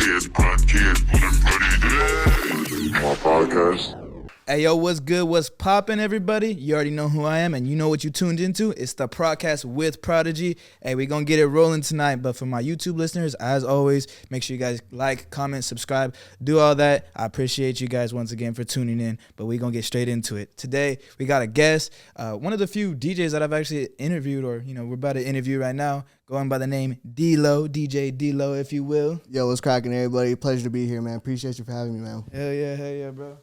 Prodcast, pulling Prodigy. My podcast. Hey, yo, what's good? What's poppin', everybody? You already know who I am, and you know what you tuned into. It's the Prodcast with Prodigy. Hey, we're going to get it rolling tonight, but for my YouTube listeners, as always, make sure you guys like, comment, subscribe, do all that. I appreciate you guys once again for tuning in, but we're going to get straight into it. Today, we got a guest, one of the few DJs that I've actually interviewed, or, we're about to interview right now, going by the name D-Lo, DJ D-Lo, if you will. Yo, what's cracking, everybody? Pleasure to be here, man. Appreciate you for having me, man. Hell yeah, bro.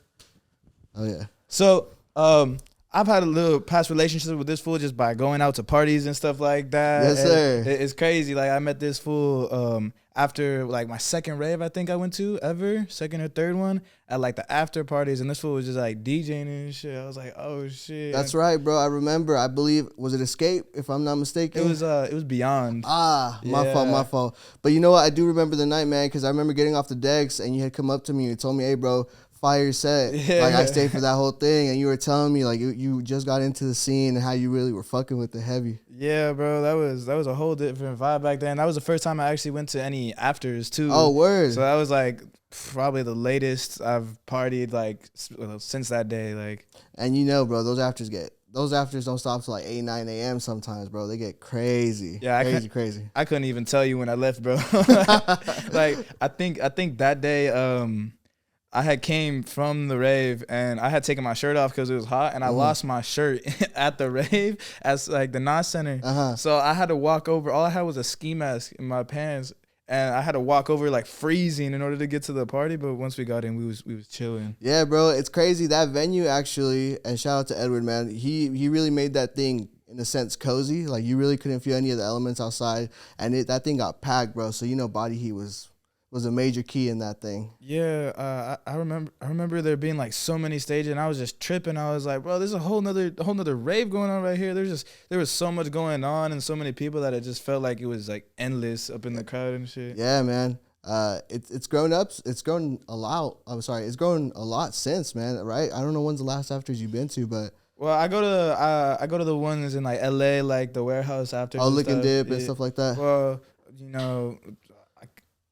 Oh, yeah. So, I've had a little past relationship with this fool just by going out to parties and stuff like that. Yes, sir. It's crazy. Like, I met this fool after, like, my second rave I think I went to ever, second or third one, at, like, the after parties, and this fool was just, like, DJing and shit. I was like, oh, shit. That's right, bro. I remember, I believe, was it Escape, if I'm not mistaken? It was Beyond. My fault. But you know what? I do remember the night, man, because I remember getting off the decks, and you had come up to me and told me, hey, bro, fire set. Yeah. Like, I stayed for that whole thing, and you were telling me, like, you just got into the scene and how you really were fucking with the heavy. Yeah, bro, that was a whole different vibe back then. That was the first time I actually went to any afters, too. Oh, word. So that was, like, probably the latest I've partied, like, since that day, like. And bro, those afters don't stop till like 8, 9 a.m. sometimes, bro. They get crazy. Yeah, crazy. I couldn't even tell you when I left, bro. Like, I think that day, I had came from the rave and I had taken my shirt off because it was hot, and I lost my shirt at the rave at like the NOS Center. So I had to walk over. All I had was a ski mask in my pants, and I had to walk over like freezing in order to get to the party. But once we got in, we was chilling. Yeah, bro, it's crazy. That venue actually, and shout out to Edward, man. He really made that thing in a sense cozy. Like, you really couldn't feel any of the elements outside, and that thing got packed, bro. So body heat was a major key in that thing. Yeah, I remember there being like so many stages, and I was just tripping. I was like, bro, there's a whole nother rave going on right here. There was so much going on and so many people that it just felt like it was like endless up in the crowd and shit. Yeah, man. It's grown up. It's grown a lot. It's grown a lot since, man. Right? I don't know when's the last afters you've been to, but. Well, I go to the ones in like LA, like the warehouse afters. Oh, Lick and Dip and stuff like that. Well,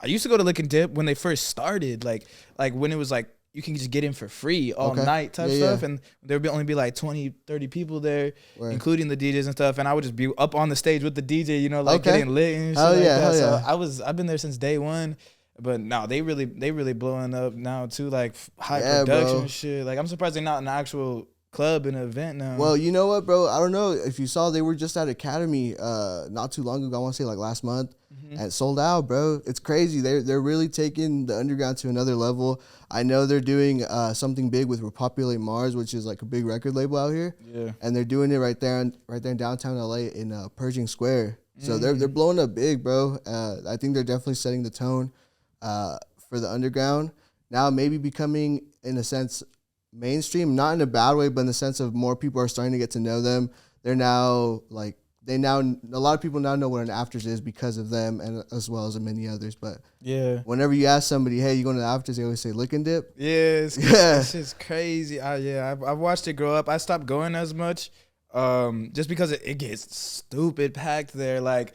I used to go to Lick and Dip when they first started, like when it was like you can just get in for free all night type stuff, and there would only be like 20, 30 people there, including the DJs and stuff, and I would just be up on the stage with the DJ, getting lit and shit like that. So I've been there since day one, but no, they really blowing up now too, like high production and shit. Like, I'm surprised they're not an actual club and event now. Well, you know what, bro? I don't know if you saw, they were just at Academy not too long ago. I want to say like last month, and it sold out, bro. It's crazy. They're really taking the underground to another level. I know they're doing something big with Repopulate Mars, which is like a big record label out here. Yeah, and they're doing it right there in downtown LA in Pershing Square. So they're blowing up big, bro. I think they're definitely setting the tone for the underground now. Maybe becoming, in a sense, mainstream, not in a bad way, but in the sense of more people are starting to get to know them. They're now a lot of people now know what an afters is because of them, and as well as many others. But yeah, whenever you ask somebody, hey, you going to the afters, they always say Lick and Dip. Yeah, it's just crazy. I've watched it grow up. I stopped going as much just because it gets stupid packed there, like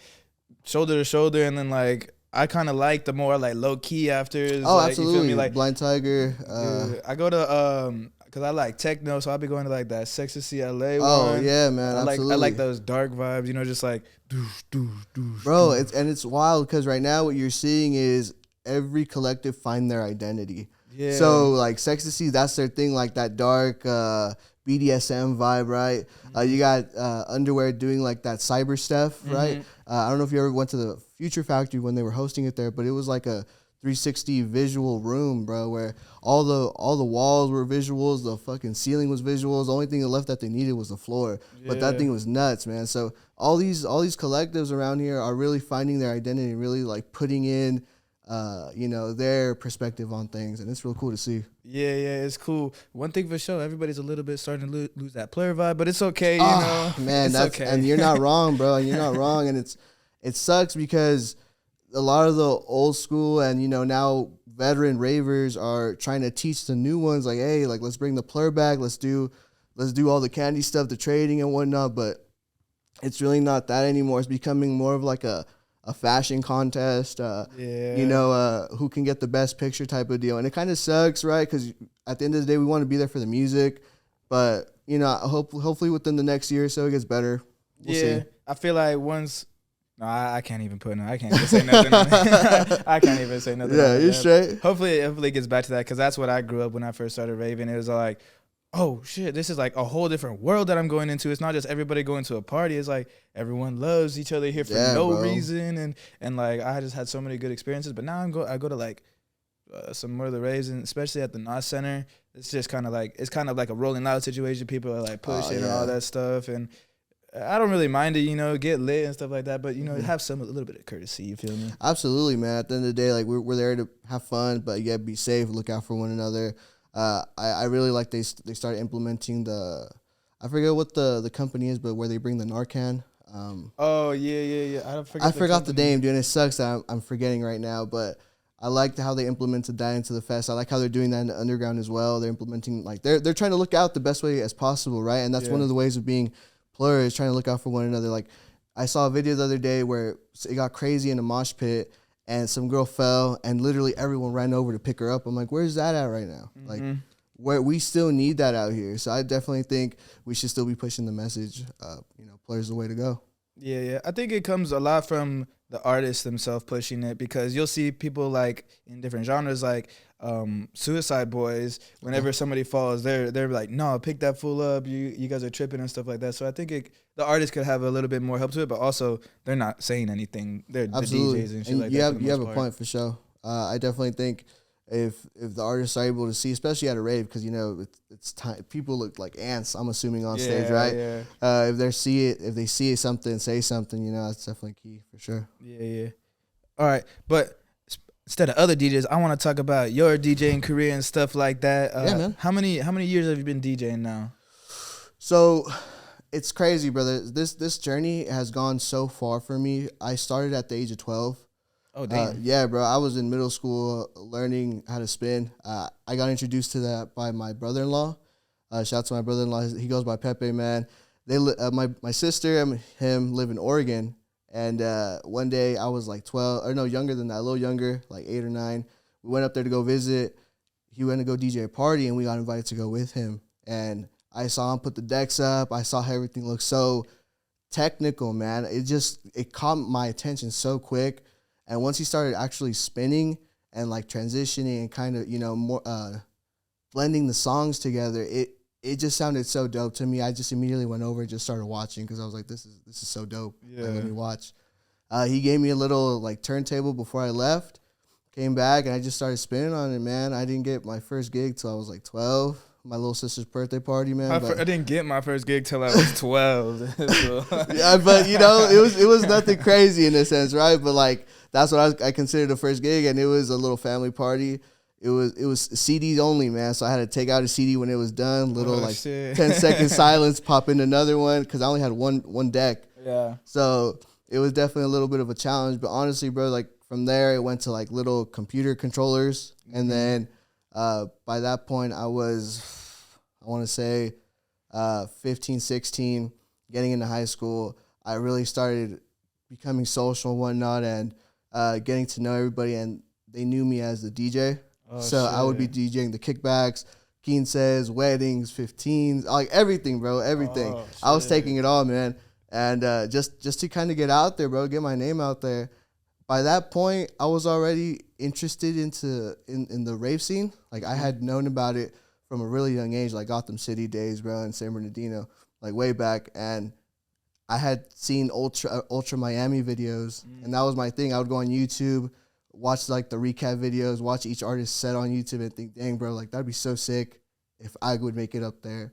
shoulder to shoulder, and then like I kind of like the more like low key afters. Oh, like, absolutely. You feel me? Like Blind Tiger. I go to because I like techno, so I'll be going to like that Sexy LA one. Oh yeah, man. Absolutely. I like those dark vibes. Just like doosh, doosh, doosh. Bro, it's wild because right now what you're seeing is every collective find their identity. Yeah. So like Sexy, that's their thing, like that dark BDSM vibe, right? You got Underwear doing like that cyber stuff, right? I don't know if you ever went to the Future Factory when they were hosting it there, but it was like a 360 visual room, bro, where all the walls were visuals, the fucking ceiling was visuals. The only thing left that they needed was the floor. Yeah. But that thing was nuts, man. So all these collectives around here are really finding their identity, really like putting in their perspective on things, and it's real cool to see. Yeah, it's cool. One thing for sure, everybody's a little bit starting to lose that player vibe, but it's okay, man, it's okay. And you're not wrong, bro. You're not wrong, and it sucks because a lot of the old school and now veteran ravers are trying to teach the new ones, like, hey, like let's bring the player back, let's do all the candy stuff, the trading and whatnot, but it's really not that anymore. It's becoming more of like a a fashion contest, who can get the best picture type of deal. And it kind of sucks, right? Because at the end of the day, we want to be there for the music. But, hopefully within the next year or so, it gets better. We'll see. I feel like once... No, I can't even put I can't even say nothing on it. I can't even say nothing Yeah, on you're it. straight. Hopefully it gets back to that, because that's what I grew up when I first started raving. It was like, oh, shit, this is like a whole different world that I'm going into. It's not just everybody going to a party. It's like everyone loves each other here for no reason. And like I just had so many good experiences. But now I go to like some more of the raves, and especially at the NOS Center. It's just kind of like a Rolling Loud situation. People are like pushing and all that stuff. And I don't really mind it, get lit and stuff like that, but have a little bit of courtesy. You feel me? Absolutely, man. At the end of the day, like we're there to have fun, but be safe, look out for one another. I really like they started implementing I forget what the company is, but where they bring the Narcan. I forgot the name, dude. And it sucks that I'm forgetting right now, but I liked how they implemented that into the fest. I like how they're doing that in the underground as well. They're implementing they're trying to look out the best way as possible, right? And that's one of the ways of being Plur, is trying to look out for one another. Like I saw a video the other day where it got crazy in a mosh pit and some girl fell and literally everyone ran over to pick her up. I'm like, where's that at right now? Mm-hmm. Like where we still need that out here. So I definitely think we should still be pushing the message. Plur's the way to go. Yeah. I think it comes a lot from the artists themselves pushing it, because you'll see people like in different genres, like Suicide Boys. Whenever somebody falls, they're like, no, pick that fool up. You guys are tripping and stuff like that. So I think the artists could have a little bit more help to it, but also they're not saying anything. They're Absolutely. the DJs and shit and like you that. You have a point for sure. I definitely think if the artists are able to see, especially at a rave, because it's time, people look like ants, I'm assuming, on stage, right? Yeah. If they see something, say something, that's definitely key for sure. Yeah. All right, but instead of other DJs, I want to talk about your DJing career and stuff like that. Man. How many years have you been DJing now? So it's crazy, brother. This journey has gone so far for me. I started at the age of 12. Oh, damn. Yeah, bro. I was in middle school learning how to spin. I got introduced to that by my brother-in-law. Shout out to my brother-in-law. He goes by Pepe, man. My sister and him live in Oregon. And one day I was like 12, or no, younger than that, a little younger, like 8 or 9. We went up there to go visit. He went to go DJ a party, and we got invited to go with him. And I saw him put the decks up. I saw how everything looked so technical, man. It caught my attention so quick. And once he started actually spinning and like transitioning and kind of, more blending the songs together, it just sounded so dope to me. I just immediately went over and just started watching, because I was like, this is so dope. Yeah. Like, let me watch. He gave me a little like turntable before I left. Came back and I just started spinning on it, man. I didn't get my first gig till I was like 12. My little sister's birthday party, man. I didn't get my first gig till I was 12. So. Yeah, but it was nothing crazy in a sense, right? But like that's what I considered the first gig, and it was a little family party. It was CDs only, man. So I had to take out a CD when it was done. 10-second silence, pop in another one, because I only had one deck. Yeah. So it was definitely a little bit of a challenge. But honestly, bro, like from there it went to like little computer controllers, and then by that point I want to say 15, 16, getting into high school. I really started becoming social and whatnot, and getting to know everybody, and they knew me as the DJ. I would be DJing the kickbacks, 15s, weddings, 15s, like everything, bro, everything. I was taking it all, man. And just to kind of get out there, bro, get my name out there. By that point, I was already interested in the rave scene. Like I had known about it from a really young age, like Gotham City days, bro, and San Bernardino, like way back. And I had seen Ultra Miami videos, and that was my thing. I would go on YouTube, watch like the recap videos, watch each artist set on YouTube, and think, dang, bro, like that'd be so sick if I would make it up there.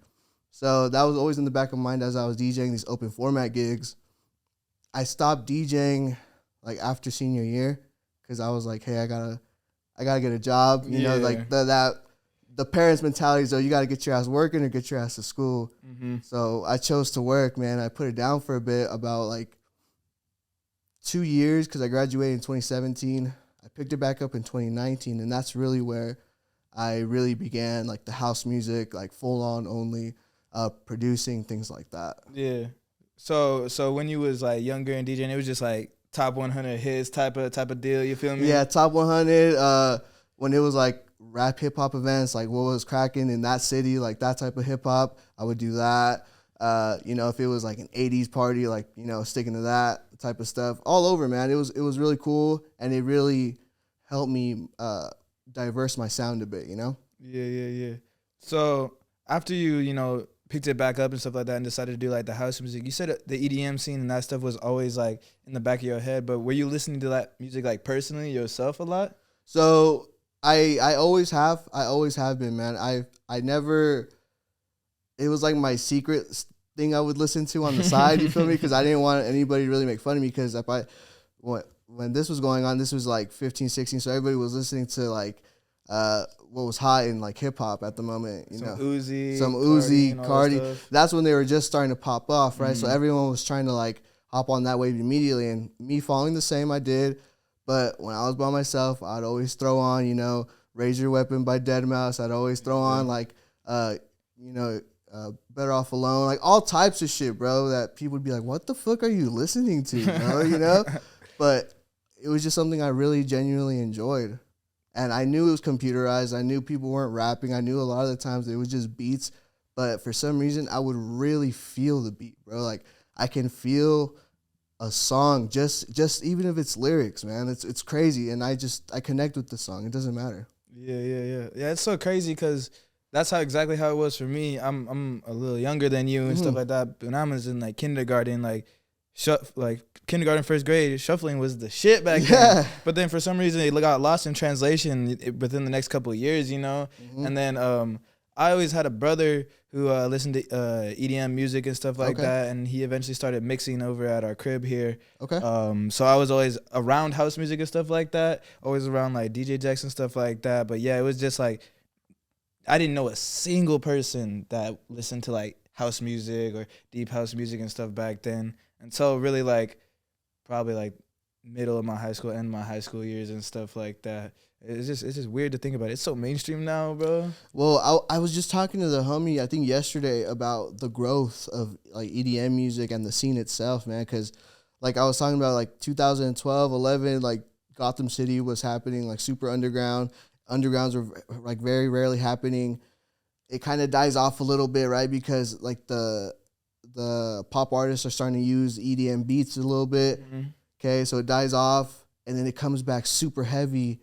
So that was always in the back of my mind as I was DJing these open format gigs. I stopped DJing like after senior year, because I was like, hey, I gotta get a job. You know, like the parents' mentality is, you got to get your ass working or get your ass to school. Mm-hmm. So I chose to work, man. I put it down for a bit, about like 2 years, because I graduated in 2017. I picked it back up in 2019, and that's really where I really began like the house music, like full on only producing, things like that. Yeah. So when you was like younger and DJing, it was just like top 100 hits type of deal. You feel me? Yeah, top 100. When it was like rap hip hop events, like what was cracking in that city, like that type of hip hop, I would do that. If it was like an 80s party, like, sticking to that type of stuff all over, man. It was really cool, and it really helped me diverse my sound a bit, Yeah. So after you picked it back up and stuff like that and decided to do like the house music, you said the EDM scene and that stuff was always like in the back of your head, but were you listening to that music like personally yourself a lot? So I always have been, man. I never, it was like my secret thing I would listen to on the side, you feel me? Because I didn't want anybody to really make fun of me, because when this was going on, this was like 15, 16, so everybody was listening to like what was hot in like hip hop at the moment, Some Uzi, Cardi. That's when they were just starting to pop off, right? So everyone was trying to like hop on that wave immediately, and me following the same, I did. But when I was by myself, I'd always throw on, Raise Your Weapon by Deadmau5. I'd always throw on like Better Off Alone, like all types of shit, bro, that people would be like, what the fuck are you listening to, bro? But it was just something I really genuinely enjoyed. And I knew it was computerized. I knew people weren't rapping. I knew a lot of the times it was just beats. But for some reason, I would really feel the beat, bro. Like, I can feel a song just even if it's lyrics, man. It's crazy. And I connect with the song. It doesn't matter. Yeah, it's so crazy because that's exactly how it was for me. I'm a little younger than you and stuff like that. When I was in like kindergarten, like kindergarten, first grade, shuffling was the shit back then. But then for some reason it got lost in translation within the next couple of years, And then I always had a brother who listened to EDM music and stuff like that, and he eventually started mixing over at our crib here. Okay. So I was always around house music and stuff like that, always around like DJ Jacks and stuff like that. But yeah, it was just like I didn't know a single person that listened to like house music or deep house music and stuff back then until really like probably like middle of my high school, end of my high school years and stuff like that. It's just weird to think about. It's so mainstream now, bro. Well, I was just talking to the homie, I think yesterday, about the growth of like EDM music and the scene itself, man. Because like I was talking about like 2012, 11, like Gotham City was happening, like super underground. Undergrounds were like very rarely happening. It kind of dies off a little bit, right? Because like the pop artists are starting to use EDM beats a little bit. Okay, so it dies off, and then it comes back super heavy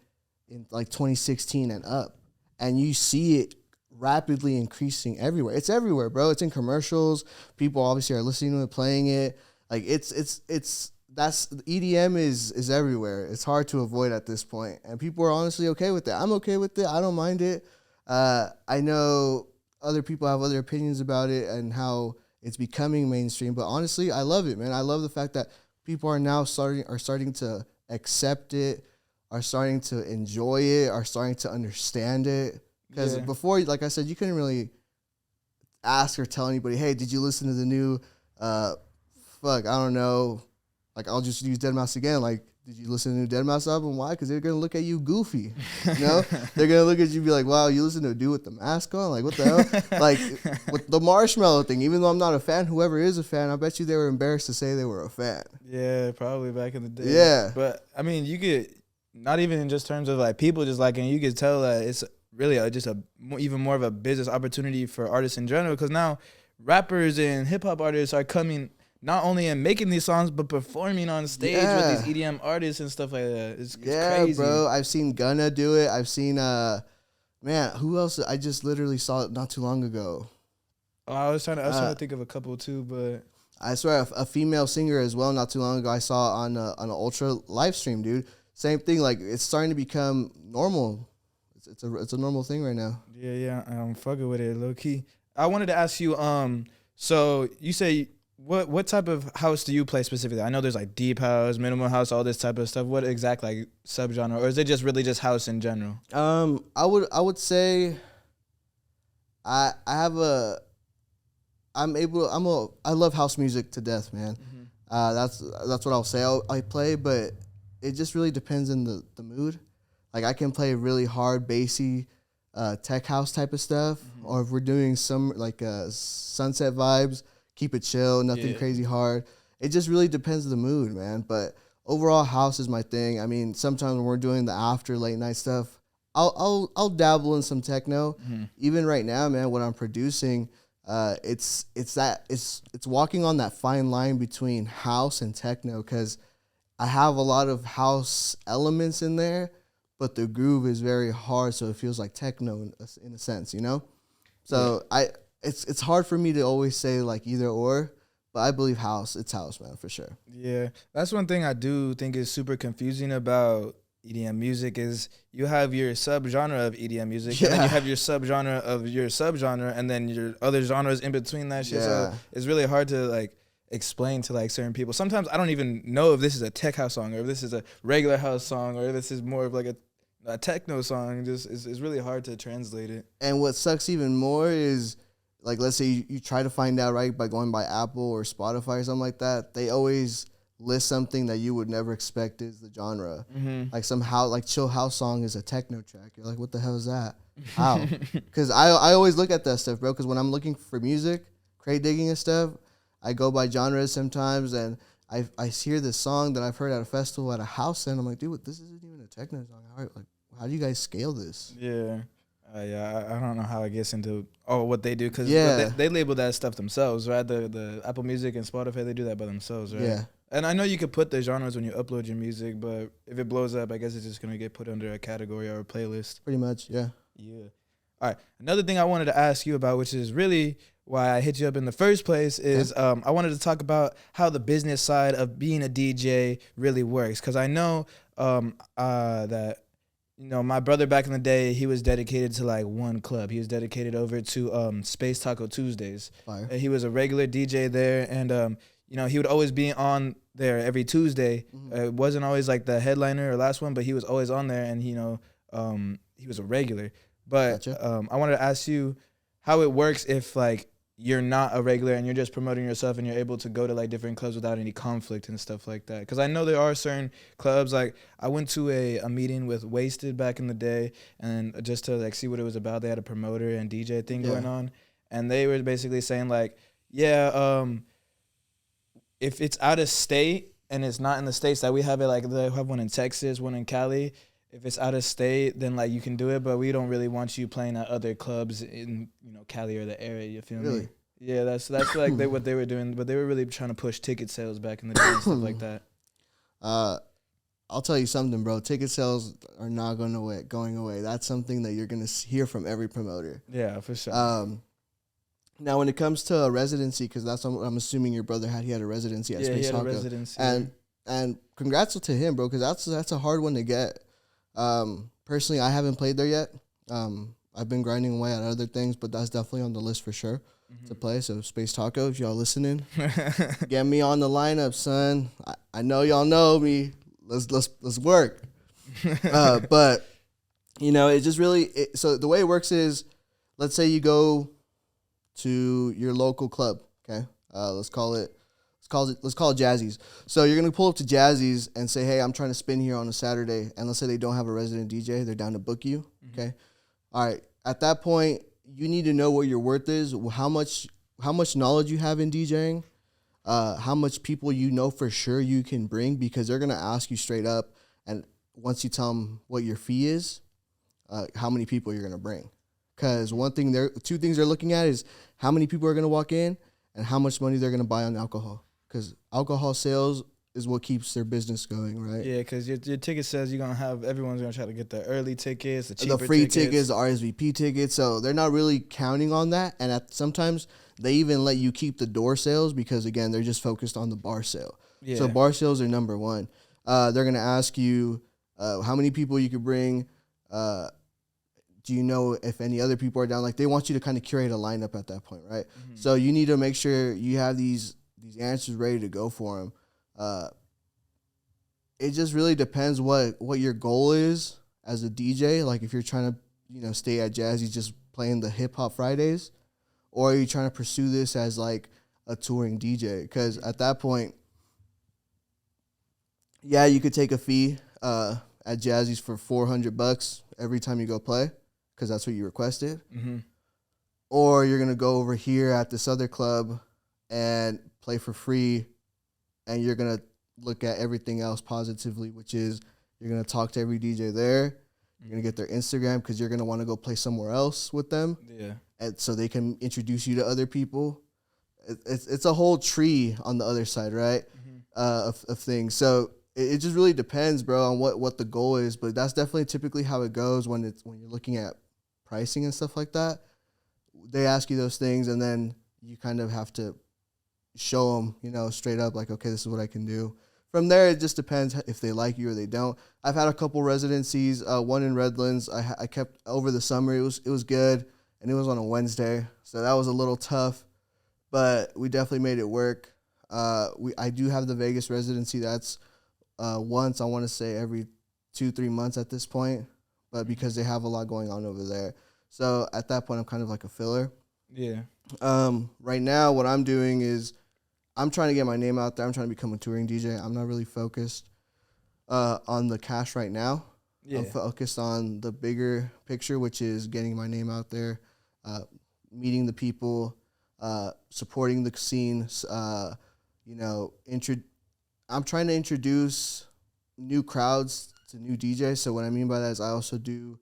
in like 2016 and up, and you see it rapidly increasing everywhere. It's everywhere, bro. It's in commercials. People obviously are listening to it, playing it. Like that's EDM is everywhere. It's hard to avoid at this point, and people are honestly okay with it. I'm okay with it. I don't mind it. I know other people have other opinions about it and how it's becoming mainstream, but honestly, I love it, man. I love the fact that people are now starting to accept it, are starting to enjoy it, are starting to understand it. Because before, like I said, you couldn't really ask or tell anybody, hey, did you listen to the new, I don't know, like I'll just use Deadmau5 again, like, did you listen to the new Deadmau5 album? Why? Because they're going to look at you goofy, They're going to look at you and be like, wow, you listen to a dude with the mask on? Like, what the hell? Like, with the marshmallow thing, even though I'm not a fan, whoever is a fan, I bet you they were embarrassed to say they were a fan. Yeah, probably back in the day. Yeah. But, I mean, you could, not even in just terms of, like, people just liking it, you could tell that it's really even more of a business opportunity for artists in general, because now rappers and hip-hop artists are coming not only in making these songs, but performing on stage with these EDM artists and stuff like that. It's crazy. Bro. I've seen Gunna do it. I've seen, who else? I just literally saw it not too long ago. Oh, I was trying to think of a couple too, but I swear a female singer as well. Not too long ago, I saw on an Ultra live stream, dude. Same thing. Like, it's starting to become normal. It's a normal thing right now. Yeah. I'm fucking with it, low key. I wanted to ask you. So you say. What type of house do you play specifically? I know there's like deep house, minimal house, all this type of stuff. What exact like subgenre, or is it just really just house in general? I would say I love house music to death, man. That's what I'll say. I play, but it just really depends on the mood. Like, I can play really hard, bassy, tech house type of stuff, or if we're doing some like sunset vibes. Keep it chill, nothing crazy hard. It just really depends on the mood, man. But overall, house is my thing. I mean, sometimes when we're doing the after late night stuff, I'll dabble in some techno. Even right now, man, when I'm producing, it's walking on that fine line between house and techno, because I have a lot of house elements in there, but the groove is very hard, so it feels like techno in a sense, you know. So it's hard for me to always say like either or. But I believe house, it's house, man, for sure. Yeah, that's one thing I do think is super confusing about EDM music is you have your subgenre of EDM music, and then you have your subgenre of your subgenre, and then your other genres in between that shit. So it's really hard to like explain to like certain people. Sometimes I don't even know if this is a tech house song or if this is a regular house song or if this is more of like a techno song. Just it's really hard to translate it. And what sucks even more is, like, let's say you try to find out, right, by going by Apple or Spotify or something like that, they always list something that you would never expect is the genre. Like somehow, like Chill House song is a techno track. You're like, what the hell is that? How? Because I always look at that stuff, bro, because when I'm looking for music, crate digging and stuff, I go by genres sometimes, and I hear this song that I've heard at a festival at a house, and I'm like, dude, this isn't even a techno song. How do you guys scale this? Yeah. I don't know how it gets into what they do, because they label that stuff themselves, right? The Apple Music and Spotify, they do that by themselves, right? Yeah. And I know you could put the genres when you upload your music, but if it blows up, I guess it's just going to get put under a category or a playlist. Pretty much, yeah. Yeah. All right. Another thing I wanted to ask you about, which is really why I hit you up in the first place, is I wanted to talk about how the business side of being a DJ really works, because I know that, you know, my brother back in the day, he was dedicated to like one club. He was dedicated over to Space Taco Tuesdays. Fire. He was a regular DJ there, and you know, he would always be on there every Tuesday. It wasn't always like the headliner or last one, but he was always on there, and you know, he was a regular. But Gotcha. I wanted to ask you how it works if like you're not a regular and you're just promoting yourself and you're able to go to like different clubs without any conflict and stuff like that. Because I know there are certain clubs, like I went to a meeting with Wasted back in the day, and just to like see what it was about, they had a promoter and DJ thing going on, and they were basically saying like, if it's out of state and it's not in the states that we have it, like they have one in Texas, one in Cali. If it's out of state, then like you can do it, but we don't really want you playing at other clubs in, you know, Cali or the area. You feel me? Yeah, that's like what they were doing, but they were really trying to push ticket sales back in the day and stuff like that. I'll tell you something, bro. Ticket sales are not going away. That's something that you're gonna hear from every promoter. Yeah, for sure. Now, when it comes to a residency, because that's what I'm assuming your brother he had a residency at Space Taco. Residency. And congrats to him, bro, because that's a hard one to get. Personally, I haven't played there yet. I've been grinding away at other things, but that's definitely on the list for sure to play. So Space Taco, if y'all listening, get me on the lineup, son. I know y'all know me. Let's work. But you know, it just really so the way it works is, let's say you go to your local club. Okay, let's call it Jazzy's. So you're gonna pull up to Jazzy's and say, hey, I'm trying to spin here on a Saturday, and let's say they don't have a resident DJ, they're down to book you. Okay, all right. At that point, you need to know what your worth is, how much knowledge you have in DJing, how much people you know for sure you can bring, because they're gonna ask you straight up, and once you tell them what your fee is, how many people you're gonna bring. Because two things they're looking at is how many people are gonna walk in and how much money they're gonna buy on alcohol. Because alcohol sales is what keeps their business going, right? Yeah, because your ticket says you're going to have, everyone's going to try to get the early tickets, the cheaper the free tickets, the RSVP tickets. So they're not really counting on that. And sometimes they even let you keep the door sales because, again, they're just focused on the bar sale. Yeah. So bar sales are number one. They're going to ask you how many people you could bring. Do you know if any other people are down? Like, they want you to kind of curate a lineup at that point, right? So you need to make sure you have these answers ready to go for them. It just really depends what your goal is as a DJ. Like, if you're trying to, you know, stay at Jazzy just playing the hip hop Fridays, or are you trying to pursue this as like a touring DJ? Because at that point, yeah, you could take a fee at Jazzy's for $400 every time you go play, because that's what you requested. Or you're gonna go over here at this other club and play for free, and you're gonna look at everything else positively, which is you're gonna talk to every DJ there. You're gonna get their Instagram because you're gonna want to go play somewhere else with them. Yeah. And so they can introduce you to other people. It's a whole tree on the other side, right? Of things. So it just really depends, bro, on what the goal is. But that's definitely typically how it goes when you're looking at pricing and stuff like that. They ask you those things, and then you kind of have to show them, straight up, like, okay, this is what I can do. From there, it just depends if they like you or they don't. I've had a couple residencies, one in Redlands. I kept over the summer. It was good, and it was on a Wednesday, so that was a little tough, but we definitely made it work. I do have the Vegas residency. That's once, I want to say, every 2-3 months at this point, but because they have a lot going on over there. So at that point, I'm kind of like a filler. Yeah. Right now, what I'm doing is I'm trying to get my name out there. I'm trying to become a touring DJ. I'm not really focused on the cash right now. Yeah. I'm focused on the bigger picture, which is getting my name out there, meeting the people, supporting the scene. I'm trying to introduce new crowds to new DJs. So what I mean by that is I also do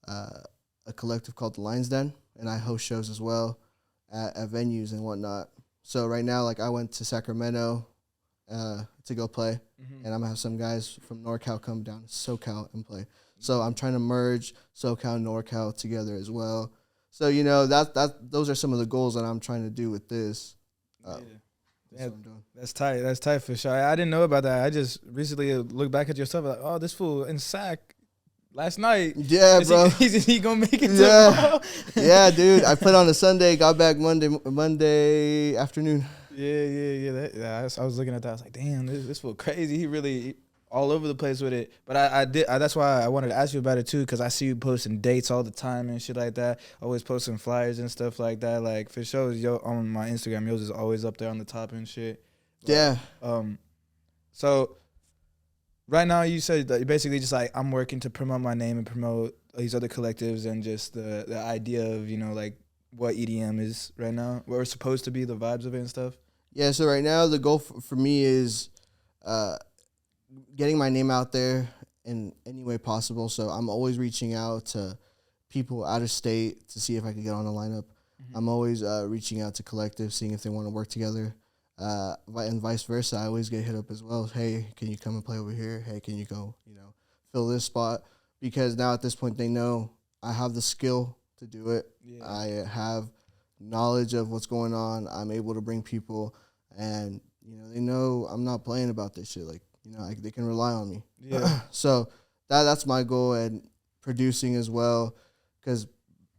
a collective called The Lion's Den, and I host shows as well at venues and whatnot. So right now, like, I went to Sacramento to go play, and I'm gonna have some guys from NorCal come down to SoCal and play. So I'm trying to merge SoCal and NorCal together as well. So those are some of the goals that I'm trying to do with this. That's what I'm doing. That's tight. That's tight for sure. I didn't know about that. I just recently looked back at your stuff like, oh, this fool in Sac last night. Yeah, bro. Is he gonna make it tomorrow? Yeah, dude. I played on a Sunday, got back Monday afternoon. Yeah. I was looking at that. I was like, damn, this fool crazy. He really all over the place with it. But I that's why I wanted to ask you about it too, because I see you posting dates all the time and shit like that. Always posting flyers and stuff like that. Like, for sure, on my Instagram, yours is always up there on the top and shit. But, yeah. So right now, you said that you're basically just like, I'm working to promote my name and promote these other collectives, and just the idea of, like, what EDM is right now, what we're supposed to be, the vibes of it and stuff. Yeah, so right now the goal for me is getting my name out there in any way possible. So I'm always reaching out to people out of state to see if I can get on the lineup. I'm always reaching out to collectives, seeing if they want to work together. And vice versa. I always get hit up as well. Hey, can you come and play over here? Hey, can you go, fill this spot? Because now at this point they know I have the skill to do it. Yeah. I have knowledge of what's going on. I'm able to bring people, and they know I'm not playing about this shit. Like, they can rely on me. Yeah. So that's my goal, and producing as well, because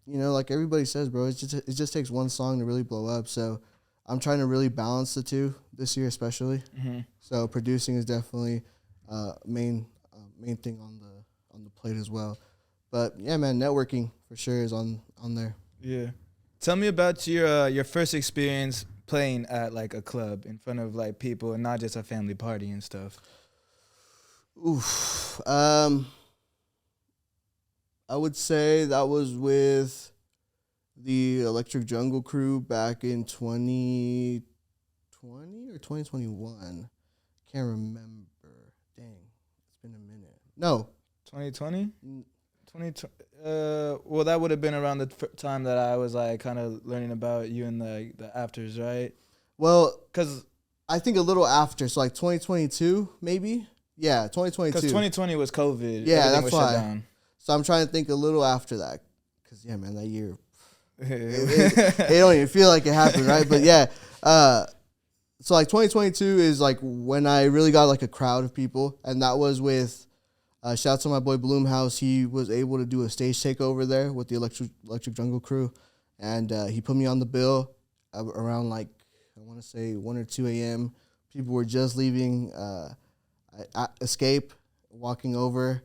like everybody says, bro, it just takes one song to really blow up. So I'm trying to really balance the two this year, especially. So producing is definitely main thing on the plate as well. But yeah, man, networking for sure is on there. Yeah. Tell me about your first experience playing at like a club in front of like people and not just a family party and stuff. Oof. I would say that was with the Electric Jungle Crew back in 2020 or 2021. Can't remember. Dang, it's been a minute. No. 2020? 2020. Well, that would have been around the time that I was like kind of learning about you and the afters, right? Well, because I think a little after, so like 2022 maybe. Yeah, 2022. Because 2020 was COVID. Yeah, that's why. Shut down. So I'm trying to think a little after that. Because, yeah, man, that year, it don't even feel like it happened, right? But, yeah. So, like, 2022 is, like, when I really got, like, a crowd of people. And that was with, shout out to my boy Bloomhouse. He was able to do a stage takeover there with the Electric Jungle Crew. And he put me on the bill around, like, I want to say 1 or 2 a.m. People were just leaving Escape, walking over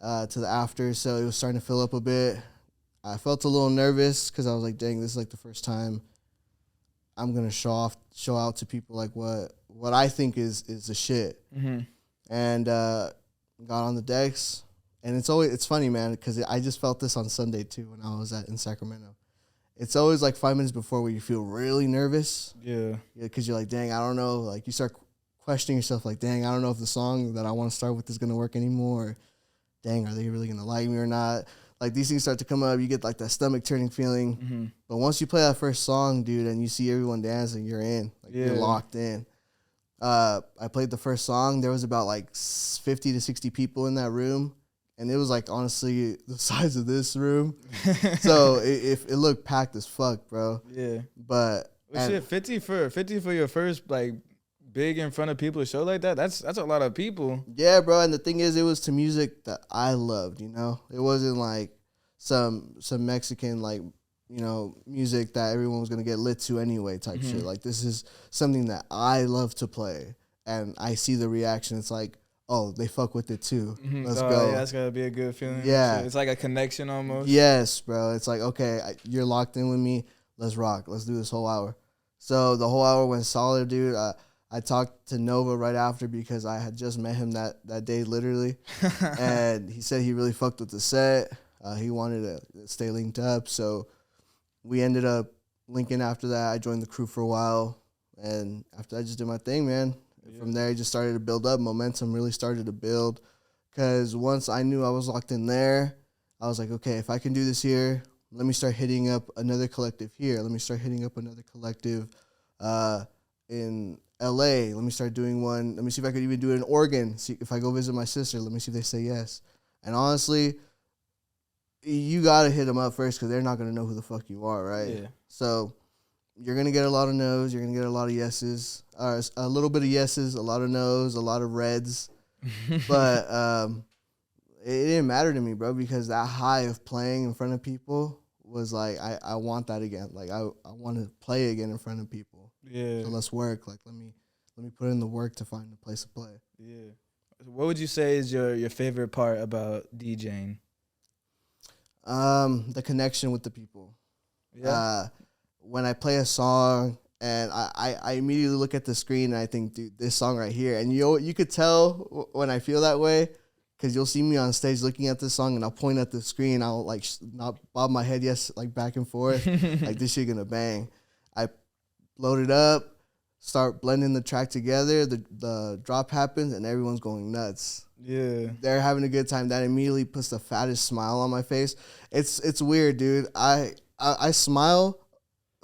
to the after, so it was starting to fill up a bit. I felt a little nervous because I was like, dang, this is like the first time I'm going to show out to people like what I think is the shit. And got on the decks, and it's funny, man, because I just felt this on Sunday too when I was in Sacramento. It's always like 5 minutes before where you feel really nervous. Yeah, because you're like, dang, I don't know. Like, you start questioning yourself like, dang, I don't know if the song that I want to start with is gonna work anymore. Or, dang, are they really gonna like me or not? Like these things start to come up, you get like that stomach turning feeling. Mm-hmm. But once you play that first song, dude, and you see everyone dancing, you're in. Like you're locked in. I played the first song. There was about like 50 to 60 people in that room. And it was like honestly the size of this room. So it looked packed as fuck, bro. Yeah. But well, shit, 50 for your first like big in front of people show like that. That's a lot of people. Yeah, bro. And the thing is, it was to music that I loved. You know, it wasn't like some Mexican like music that everyone was gonna get lit to anyway type shit. Like this is something that I love to play, and I see the reaction. It's like, oh, they fuck with it too. Let's go. Yeah, that's gotta be a good feeling. Yeah, it's like a connection almost. Yes, bro. It's like, okay, you're locked in with me. Let's rock. Let's do this whole hour. So the whole hour went solid, dude. I talked to Nova right after because I had just met him that day, literally, and he said he really fucked with the set. He wanted to stay linked up, so we ended up linking after that. I joined the crew for a while, and after I just did my thing, man. Yeah. From there, it just started to build up. Momentum really started to build, because once I knew I was locked in there, I was like, okay, if I can do this here, let me start hitting up another collective here. Let me start hitting up another collective in LA. Let me start doing one. Let me see if I could even do it in Oregon. See if I go visit my sister. Let me see if they say yes. And honestly, you got to hit them up first because they're not going to know who the fuck you are, right? Yeah. So you're going to get a lot of no's. You're going to get a lot of yeses. A little bit of yeses, a lot of no's, a lot of reds. But it didn't matter to me, bro, because that high of playing in front of people was like, I want that again. Like, I want to play again in front of people. Yeah. So let's work. Like, let me put in the work to find a place to play. Yeah. What would you say is your favorite part about DJing? The connection with the people. Yeah. When I play a song and I immediately look at the screen and I think, dude, this song right here. And you could tell when I feel that way, because you'll see me on stage looking at this song and I'll point at the screen. I'll like not bob my head, like back and forth. Like this shit gonna bang. I load it up, start blending the track together. The drop happens and everyone's going nuts. Yeah. They're having a good time. That immediately puts the fattest smile on my face. It's weird, dude. I smile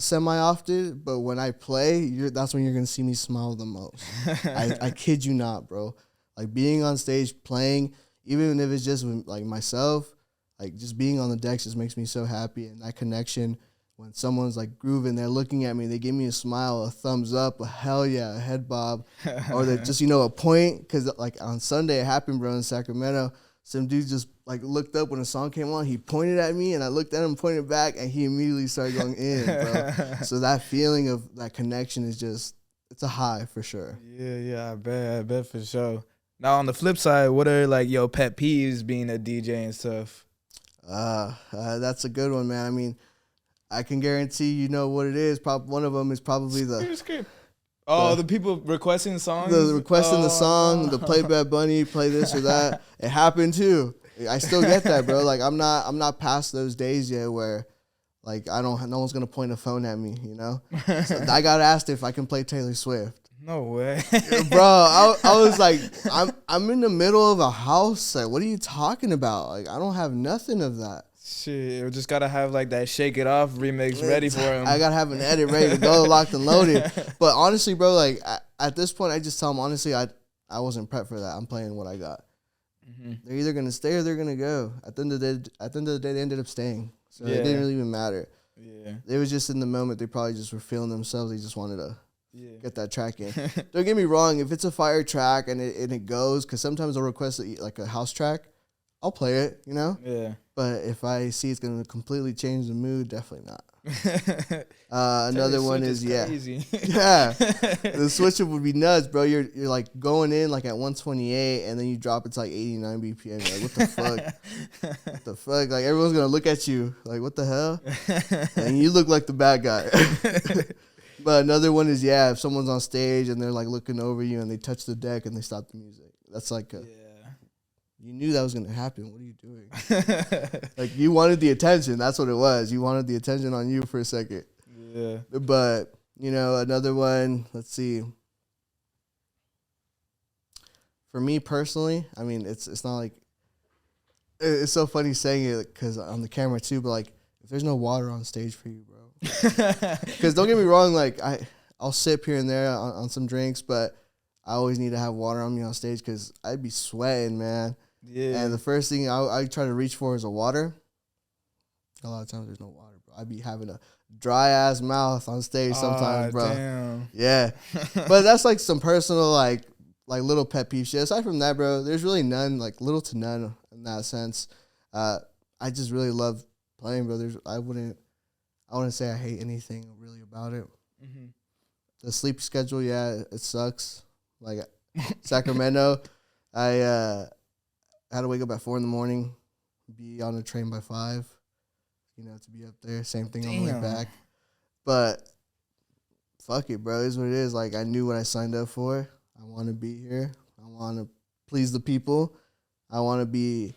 semi-often, but when I play, that's when you're going to see me smile the most. I kid you not, bro. Like being on stage playing, even if it's just with, like myself, like just being on the decks just makes me so happy. And that connection, when someone's like grooving, they're looking at me, they give me a smile, a thumbs up, a hell yeah, a head bob, or they just, a point. Because like on Sunday it happened, bro, in Sacramento. Some dude just like looked up when a song came on. He pointed at me and I looked at him, pointed back, and he immediately started going in, bro. So that feeling of that connection is just, it's a high for sure. Yeah, I bet for sure. Now on the flip side, what are like your pet peeves being a DJ and stuff? That's a good one, man. I mean, I can guarantee you know what it is. One of them is probably the people requesting songs. The requesting the song, the play Bad Bunny, play this or that. It happened too. I still get that, bro. Like I'm not past those days yet where like no one's gonna point a phone at me, So I got asked if I can play Taylor Swift. No way. Bro, I was like, I'm in the middle of a house. Like, what are you talking about? Like, I don't have nothing of that. Shit, we just gotta have like that Shake It Off remix ready for him. I gotta have an edit ready to go, locked and loaded. But honestly, bro, like at this point, I just tell them honestly, I wasn't prepped for that. I'm playing what I got. Mm-hmm. They're either gonna stay or they're gonna go. At the end of the day, they ended up staying, so it didn't really even matter. Yeah, it was just in the moment. They probably just were feeling themselves. They just wanted to get that track in. Don't get me wrong. If it's a fire track and it goes, because sometimes they'll request like a house track, I'll play it. Yeah. But if I see it's going to completely change the mood, definitely not. Another one is crazy. Yeah. The switch up would be nuts, bro. You're like going in like at 128 and then you drop it to like 89 BPM. You're like, what the fuck? What the fuck? Like everyone's going to look at you like, what the hell? And you look like the bad guy. But another one is, if someone's on stage and they're like looking over you and they touch the deck and they stop the music. That's like you knew that was going to happen. What are you doing? Like, you wanted the attention. That's what it was. You wanted the attention on you for a second. Yeah. But, another one, let's see. for me personally, I mean, it's not like it's so funny saying it because on the camera too. But like, if there's no water on stage for you, bro, because don't get me wrong, like I'll sip here and there on some drinks, but I always need to have water on me on stage because I'd be sweating, man. Yeah. And the first thing I try to reach for is a water. A lot of times there's no water, bro. I'd be having a dry ass mouth on stage sometimes, bro. Damn. Yeah, but that's like some personal like little pet peeve shit. Aside from that, bro, there's really none, like little to none in that sense. I just really love playing, bro. I wouldn't say I hate anything really about it. Mm-hmm. The sleep schedule, yeah, it sucks. Like Sacramento, I had to wake up at 4 a.m, be on the train by 5, to be up there. Same thing on the way back. But fuck it, bro. It is what it is. Like, I knew what I signed up for. I want to be here. I want to please the people. I want to be,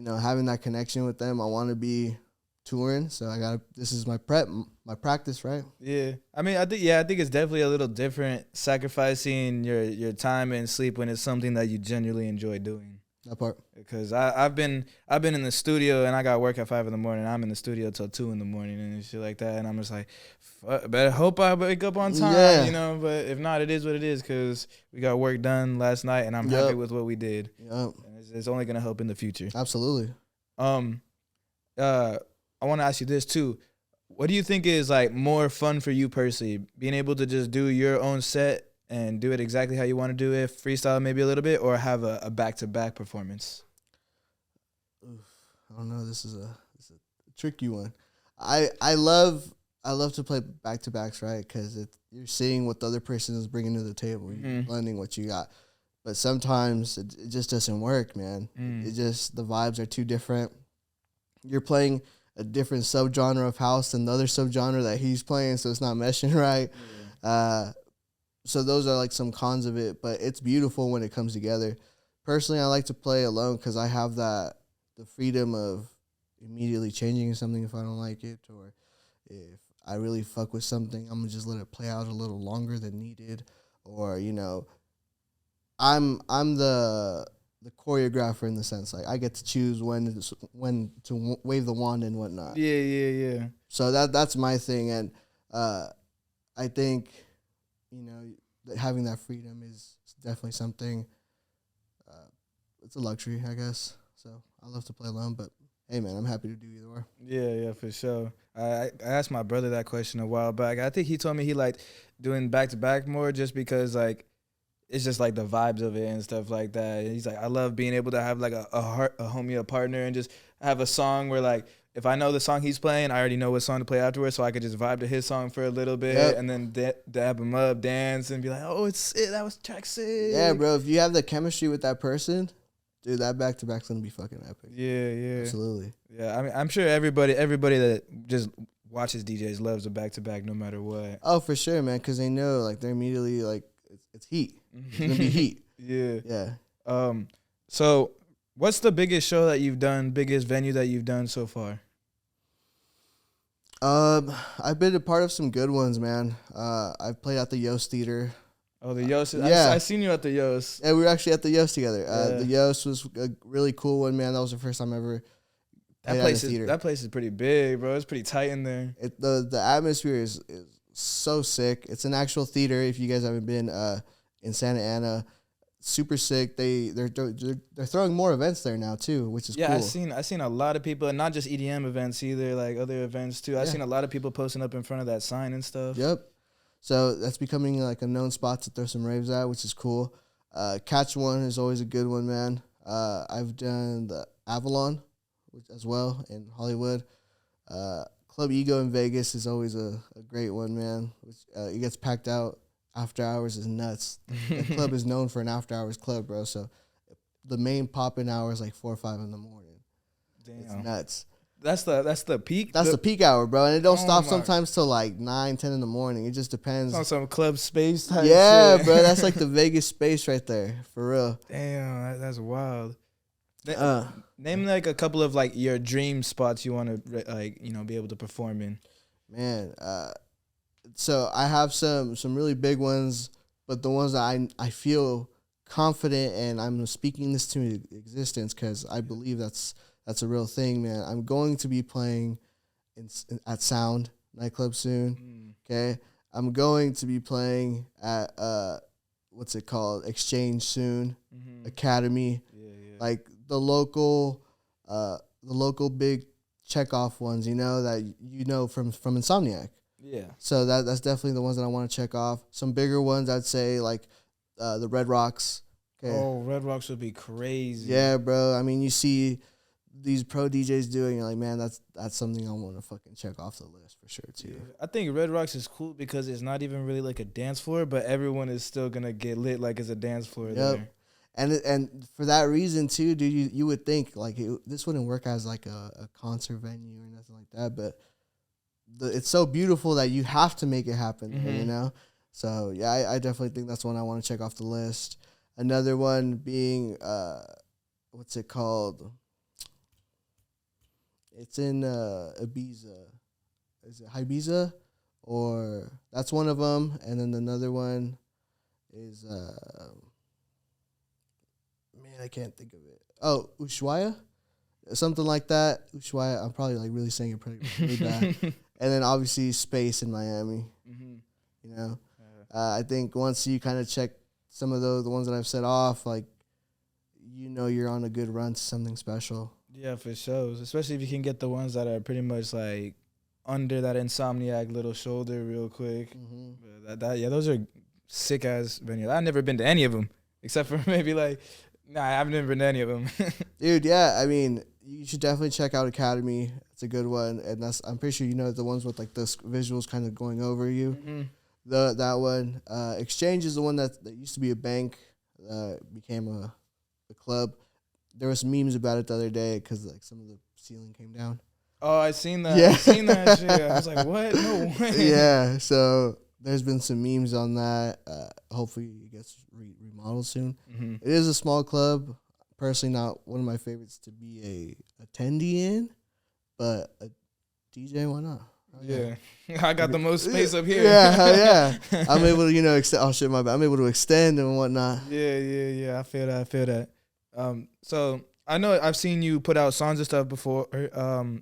having that connection with them. I want to be touring. So this is my practice, right? Yeah. I mean, I think it's definitely a little different sacrificing your time and sleep when it's something that you genuinely enjoy doing. That part. Because I've been in the studio and I got work at 5 a.m. I'm in the studio till 2 a.m. and shit like that. And I'm just like, better hope I wake up on time, But if not, it is what it is because we got work done last night and I'm happy with what we did. Yep. It's only gonna help in the future. Absolutely. I want to ask you this too. What do you think is like more fun for you personally? Being able to just do your own set and do it exactly how you want to do it, freestyle maybe a little bit, or have a back-to-back performance? Oof, I don't know. This is a tricky one. I love to play back-to-backs, right? Because you're seeing what the other person is bringing to the table. You're blending what you got. But sometimes it just doesn't work, man. It just, the vibes are too different. You're playing a different subgenre of house than the other subgenre that he's playing, so it's not meshing right. So those are like some cons of it, but it's beautiful when it comes together. Personally, I like to play alone because I have the freedom of immediately changing something if I don't like it, or if I really fuck with something, I'm gonna just let it play out a little longer than needed, or I'm the choreographer in the sense, like I get to choose when to wave the wand and whatnot. Yeah. So that's my thing, and I think having that freedom is definitely something. It's a luxury, I guess. So I love to play alone, but hey, man, I'm happy to do either or. Yeah, for sure. I asked my brother that question a while back. I think he told me he liked doing back to back more just because like it's just like the vibes of it and stuff like that. And he's like, I love being able to have like a homie, a partner, and just have a song where like if I know the song he's playing, I already know what song to play afterwards, so I could just vibe to his song for a little bit and then dab him up, dance, and be like, oh, it's it. That was track 6. Yeah, bro. If you have the chemistry with that person, dude, that back to back's gonna be fucking epic. Yeah. Absolutely. Yeah, I mean, I'm sure everybody that just watches DJs loves a back to back, no matter what. Oh, for sure, man. Because they know, like, they're immediately like, it's heat. It's gonna be heat. Yeah. So, what's the biggest show that you've done? Biggest venue that you've done so far? I've been a part of some good ones, man. I've played at the Yost Theater. Oh, the Yost. Yeah. I seen you at the Yost. Yeah, we were actually at the Yost together. The Yost was a really cool one, man. That was the first time I ever played at a theater. That place is pretty big, bro. It's pretty tight in there. The atmosphere is so sick. It's an actual theater. If you guys haven't been in Santa Ana, super sick. They're throwing more events there now too, which is cool. Yeah, I seen a lot of people, and not just EDM events either, like other events too. I seen a lot of people posting up in front of that sign and stuff. Yep. So that's becoming like a known spot to throw some raves at, which is cool. Catch One is always a good one, man. I've done the Avalon as well in Hollywood. Club Ego in Vegas is always a great one, man. It gets packed out. After hours is nuts. The club is known for an after hours club, bro. So the main popping hour is like 4 or 5 in the morning. Damn. It's nuts. That's the peak? That's the peak hour, bro. And it don't stop sometimes till like 9, 10 in the morning. It just depends. On some club space type yeah, shit. bro. That's like the Vegas space right there. For real. Damn, that's wild. Name like a couple of like your dream spots you want to like, be able to perform in. Man, so I have some really big ones, but the ones that I feel confident, and I'm speaking this to existence because I believe that's a real thing, man. I'm going to be playing at Sound nightclub soon. Okay, I'm going to be playing at what's it called, Exchange soon, Academy, like the local big checkoff ones, that from Insomniac. Yeah. So that's definitely the ones that I want to check off. Some bigger ones, I'd say like the Red Rocks. Okay. Oh, Red Rocks would be crazy. Yeah, bro. I mean, you see these pro DJs doing, you're like, man, that's something I want to fucking check off the list for sure too. Yeah. I think Red Rocks is cool because it's not even really like a dance floor, but everyone is still gonna get lit like it's a dance floor there. And for that reason too, dude, you would think like this wouldn't work as like a concert venue or nothing like that, but it's so beautiful that you have to make it happen, So yeah, I definitely think that's one I want to check off the list. Another one being what's it called? It's in Ibiza. Is it Ibiza? Or that's one of them. And then another one is man, I can't think of it. Oh, Ushuaia? Something like that. Ushuaia. I'm probably like really saying it pretty bad. And then obviously Space in Miami. I think once you kind of check some of the ones that I've set off, like, you're on a good run to something special. Yeah, for sure. Especially if you can get the ones that are pretty much like under that Insomniac little shoulder real quick. Those are sick ass venues. I've never been to any of them except for maybe I've never been to any of them. Dude, yeah, I mean, you should definitely check out Academy. It's a good one, and I'm pretty sure the ones with like the visuals kind of going over you. That one. Exchange is the one that used to be a bank, became a club. There was memes about it the other day because like some of the ceiling came down. Oh, I seen that. Yeah. I seen that shit. I was like, what? No way. Yeah, so there's been some memes on that. Hopefully it gets remodeled soon. It is a small club. Personally, not one of my favorites to be a attendee in, but a DJ, why not? Yeah. I got the most space up here. Yeah. I'm able to, extend. Oh shit, my bad. I'm able to extend and whatnot. Yeah. I feel that. So I know I've seen you put out songs and stuff before.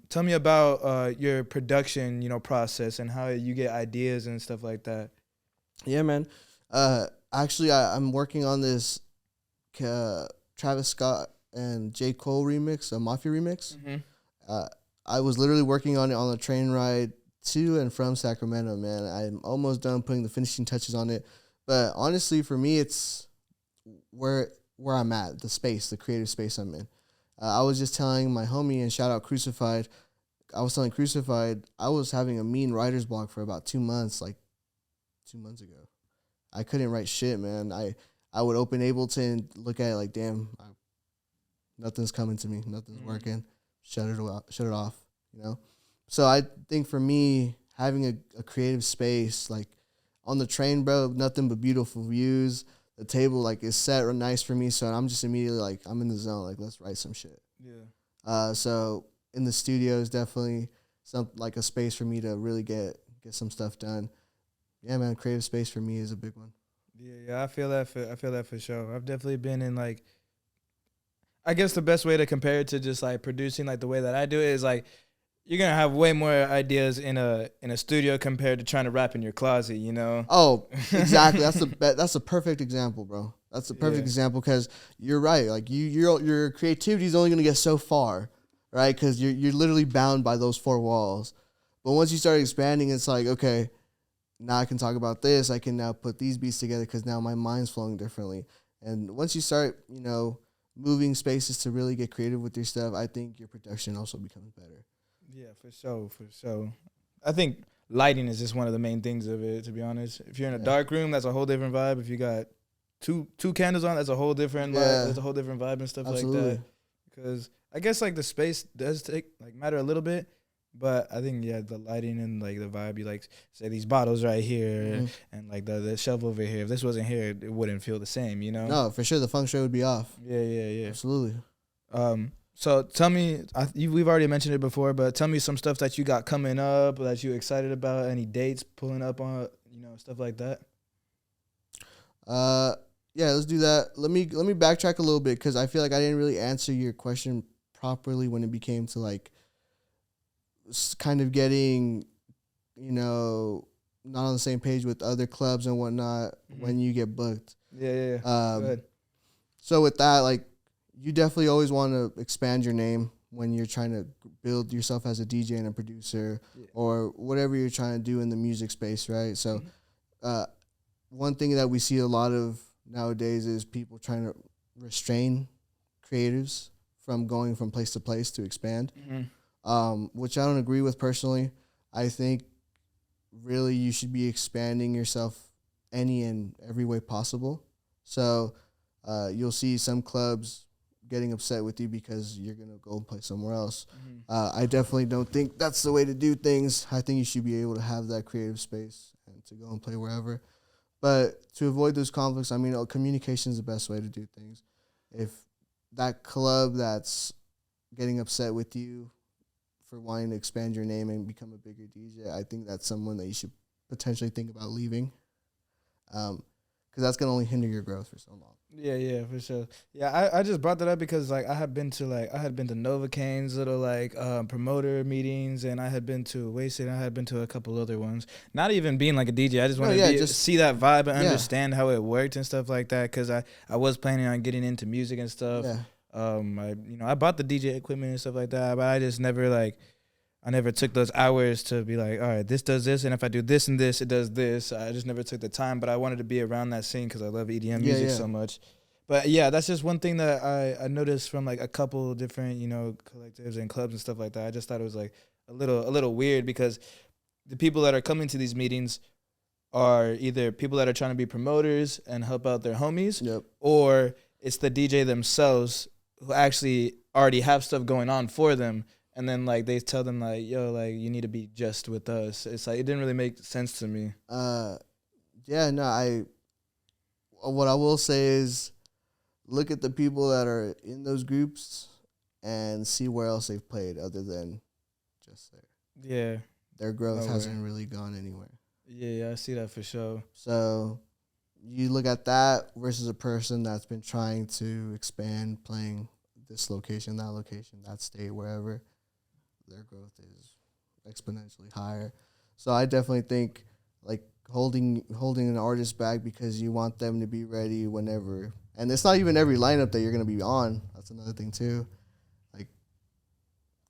Tell me about your production, process and how you get ideas and stuff like that. Yeah, man. Actually, I'm working on this Travis Scott and J. Cole remix, a Mafia remix. I was literally working on it on the train ride to and from Sacramento, man. I'm almost done putting the finishing touches on it. But honestly, for me, it's where I'm at, the creative space I'm in. I was just telling my homie, and shout out Crucified, I was telling Crucified, I was having a mean writer's block for about 2 months, like 2 months ago. I couldn't write shit, man. I would open Ableton and look at it like, damn, nothing's coming to me. Nothing's working. Shut it off, So I think for me, having a creative space, like on the train, bro, nothing but beautiful views. The table, like, is set real nice for me, so I'm just immediately, like, I'm in the zone. Like, let's write some shit. Yeah. So in the studio is definitely a space for me to really get some stuff done. Yeah, man, creative space for me is a big one. Yeah, I feel that for sure. I've definitely been in I guess the best way to compare it to just producing the way that I do it is you're gonna have way more ideas in a studio compared to trying to rap in your closet, Oh, exactly. That's a perfect example, bro. That's a perfect example because you're right. Like your creativity is only gonna get so far, right? Because you're literally bound by those four walls. But once you start expanding, it's like, okay, now I can talk about this. I can now put these beats together because now my mind's flowing differently. And once you start, moving spaces to really get creative with your stuff, I think your production also becomes better. Yeah, for sure. I think lighting is just one of the main things of it, to be honest. If you're in a dark room, that's a whole different vibe. If you got two candles on, that's a whole different vibe. That's a whole different vibe and stuff like that. Because I guess the space does matter a little bit, but I think the lighting and the vibe. You say these bottles right here and the shelf over here. If this wasn't here, it wouldn't feel the same, No, for sure the feng shui would be off. Yeah. Absolutely. So tell me, we've already mentioned it before, but tell me some stuff that you got coming up that you excited about. Any dates pulling up on, stuff like that. Yeah, let's do that. Let me backtrack a little bit because I feel like I didn't really answer your question properly when it became to like kind of getting, not on the same page with other clubs and whatnot when you get booked. Yeah. Go ahead. So with that, like, you definitely always want to expand your name when you're trying to build yourself as a DJ and a producer or whatever you're trying to do in the music space, right? So one thing that we see a lot of nowadays is people trying to restrain creatives from going from place to place to expand, which I don't agree with personally. I think really you should be expanding yourself any and every way possible. So you'll see some clubs getting upset with you because you're going to go and play somewhere else. I definitely don't think that's the way to do things. I think you should be able to have that creative space and to go and play wherever. But to avoid those conflicts, I mean, communication is the best way to do things. If that club that's getting upset with you for wanting to expand your name and become a bigger DJ, I think that's someone that you should potentially think about leaving, because that's going to only hinder your growth for so long. Yeah, for sure. Yeah, I just brought that up because like I had been to Novocaine's little like promoter meetings, and I had been to Wasted, and I had been to a couple other ones. Not even being like a DJ, I just wanted to see that vibe and understand how it worked and stuff like that, because I was planning on getting into music and stuff. Yeah. I bought the DJ equipment and stuff like that, but I just never I never took those hours to be like, all right, this does this, and if I do this and this, it does this. I just never took the time, but I wanted to be around that scene because I love EDM music so much. But yeah, that's just one thing that I noticed from like a couple different, collectives and clubs and stuff like that. I just thought it was like a little weird because the people that are coming to these meetings are either people that are trying to be promoters and help out their homies, or it's the DJ themselves who actually already have stuff going on for them. And then, like, they tell them, like, yo, like, you need to be just with us. It's like, it didn't really make sense to me. What I will say is look at the people that are in those groups and see where else they've played other than just there. Yeah. Their growth hasn't really gone anywhere. Yeah, I see that for sure. So you look at that versus a person that's been trying to expand, playing this location, that state, wherever. Their growth is exponentially higher. So I definitely think like holding an artist back because you want them to be ready whenever. And it's not even every lineup that you're going to be on. That's another thing too. Like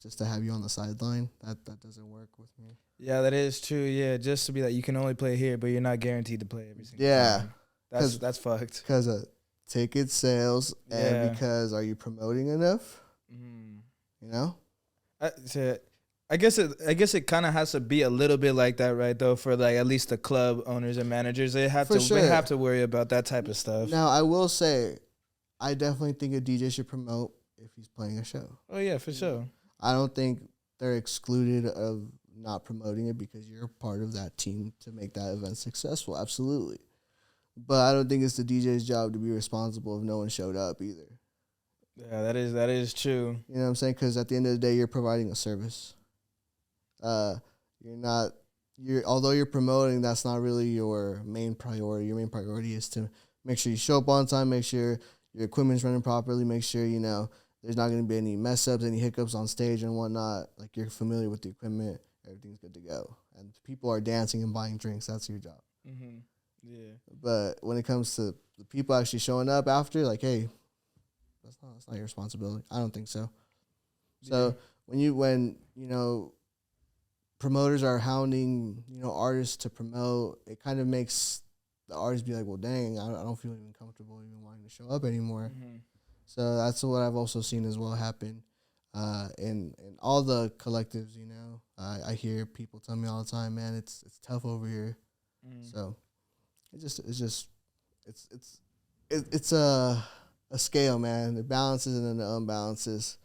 just to have you on the sideline, that doesn't work with me. Yeah, that is true. Yeah, just to be like you can only play here, but you're not guaranteed to play every single time. That's fucked. Because of ticket sales and because are you promoting enough? You know? I guess it kind of has to be a little bit like that, right? Though for like at least the club owners and managers, they have to worry about that type of stuff. Now I will say, I definitely think a DJ should promote if he's playing a show. Oh yeah, for sure. I don't think they're excluded of not promoting it because you're part of that team to make that event successful. Absolutely, but I don't think it's the DJ's job to be responsible if no one showed up either. Yeah, that is true. You know what I'm saying? Because at the end of the day, you're providing a service. Although you're promoting, that's not really your main priority. Your main priority is to make sure you show up on time, make sure your equipment's running properly, make sure, there's not going to be any mess ups, any hiccups on stage and whatnot. Like you're familiar with the equipment, everything's good to go. And people are dancing and buying drinks. That's your job. Mm-hmm. Yeah. But when it comes to the people actually showing up after, like, hey, that's not your responsibility. I don't think so. So when promoters are hounding, artists to promote, it kind of makes the artist be like, well, dang, I don't feel even comfortable even wanting to show up anymore. Mm-hmm. So that's what I've also seen as well happen in all the collectives, I hear people tell me all the time, man, it's tough over here. Mm. So it's a scale, man. It balances and then it unbalances.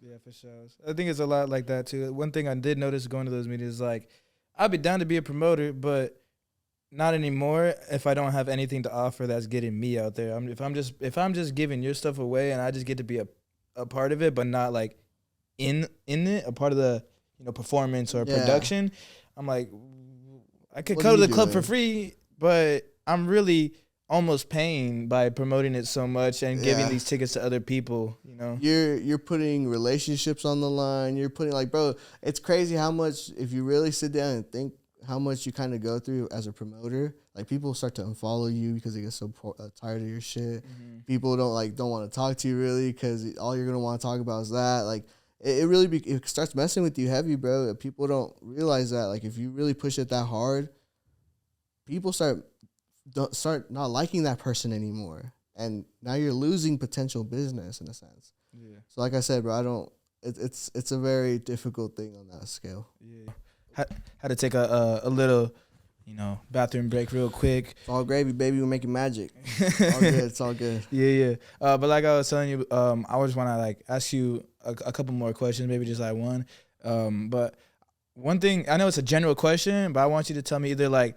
Yeah, for sure. I think it's a lot like that too. One thing I did notice going to those meetings is like, I'd be down to be a promoter, but not anymore if I don't have anything to offer that's getting me out there. If I'm just giving your stuff away and I just get to be a part of it, but not like in it, a part of the performance or production, I'm like, I could go to the club for free, but I'm really almost paying by promoting it so much and giving Yeah. these tickets to other people, you know? You're putting relationships on the line. You're putting like, bro, it's crazy how much, if you really sit down and think how much you kind of go through as a promoter. Like people start to unfollow you because they get so tired of your shit. People don't want to talk to you really because all you're gonna want to talk about is that. Like it really it starts messing with you heavy, bro. People don't realize that. Like if you really push it that hard, people start not liking that person anymore, and now you're losing potential business in a sense. Yeah. So like I said, bro, it's a very difficult thing on that scale. Yeah. Had to take a little, bathroom break real quick. It's all gravy, baby. We're making magic. It's all good. It's all good. Yeah. But like I was telling you, I just want to like ask you a couple more questions, maybe just like one. But one thing, I know it's a general question, but I want you to tell me either like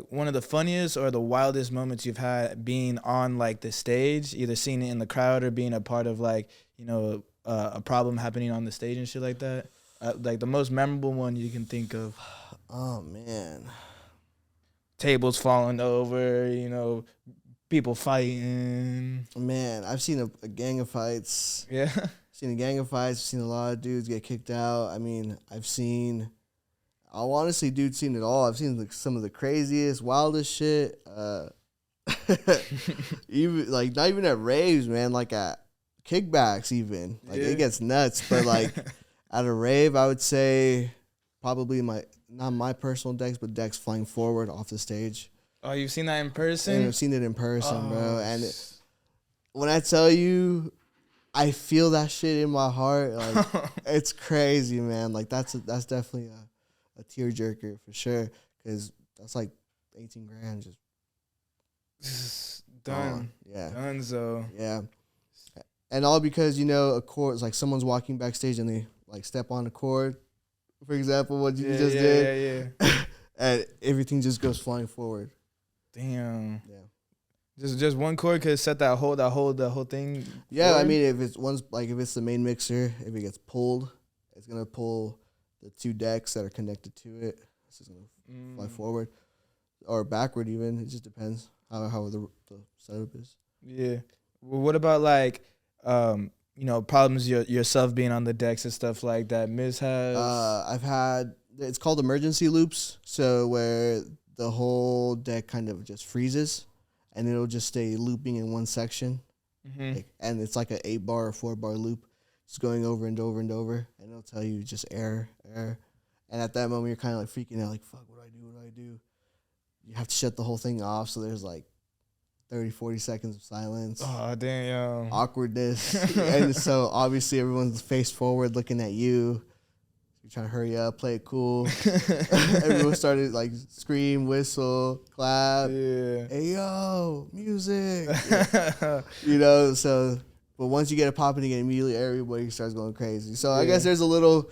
one of the funniest or the wildest moments you've had being on like the stage, either seeing it in the crowd or being a part of like, a problem happening on the stage and shit like that. Like the most memorable one you can think of. Oh man. Tables falling over, people fighting. Man, I've seen a gang of fights. Yeah. Seen a gang of fights. Seen a lot of dudes get kicked out. I mean, I'll honestly, dude, seen it all. I've seen like some of the craziest, wildest shit. Even like not even at raves, man. Like at kickbacks, even like it gets nuts. But like at a rave, I would say probably not my personal decks, but decks flying forward off the stage. Oh, you've seen that in person? And I've seen it in person, bro. And when I tell you, I feel that shit in my heart. Like it's crazy, man. Like that's definitely a tearjerker for sure, because that's like 18 grand just done. Yeah, Dunzo. yeah. And all because a chord, like someone's walking backstage and they like step on a chord, for example, what you just did. Yeah. And everything just goes flying forward. Damn. Yeah. Just one chord could set the whole thing. Yeah, forward? I mean, if it's the main mixer, if it gets pulled, it's gonna pull the two decks that are connected to it. It's just gonna fly forward or backward even. It just depends how the setup is. Yeah. Well, what about like problems yourself being on the decks and stuff like that? Mishaps. I've had, it's called emergency loops. So where the whole deck kind of just freezes, and it'll just stay looping in one section, and it's like an 8-bar or 4-bar loop, just going over and over and over, and it'll tell you just error. And at that moment, you're kind of like freaking out, like, fuck, what do I do? You have to shut the whole thing off, so there's like 30, 40 seconds of silence. Oh, damn. Awkwardness. And so obviously everyone's face forward looking at you. You're trying to hurry up, play it cool. Everyone started like scream, whistle, clap. Yeah. Hey, yo, music. So, but once you get it popping again, immediately everybody starts going crazy. So I guess there's a little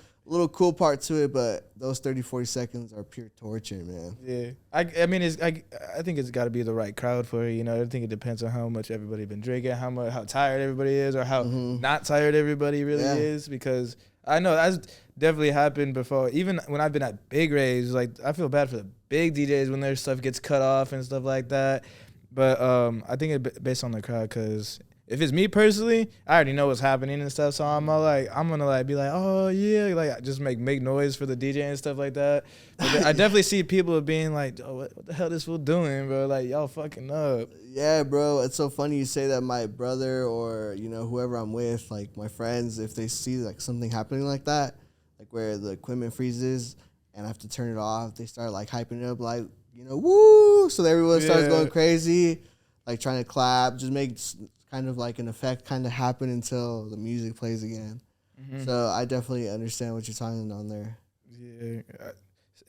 cool part to it, but those 30, 40 seconds are pure torture, man. Yeah. I mean, I think it's got to be the right crowd for it. I think it depends on how much everybody been drinking, how tired everybody is, or how not tired everybody really is. Because I know that's definitely happened before. Even when I've been at big raves, like I feel bad for the big DJs when their stuff gets cut off and stuff like that. But I think it's based on the crowd, because if it's me personally, I already know what's happening and stuff, so I'm gonna be like, oh yeah, like just make noise for the DJ and stuff like that. But I definitely see people being like, oh, what the hell this fool doing, bro? Like y'all fucking up. Yeah, bro, it's so funny you say that. My brother or whoever I'm with, like my friends, if they see like something happening like that, like where the equipment freezes and I have to turn it off, they start like hyping it up, like woo, so everyone starts going crazy, like trying to clap, just make kind of like an effect kind of happen until the music plays again. So I definitely understand what you're talking on there. Yeah,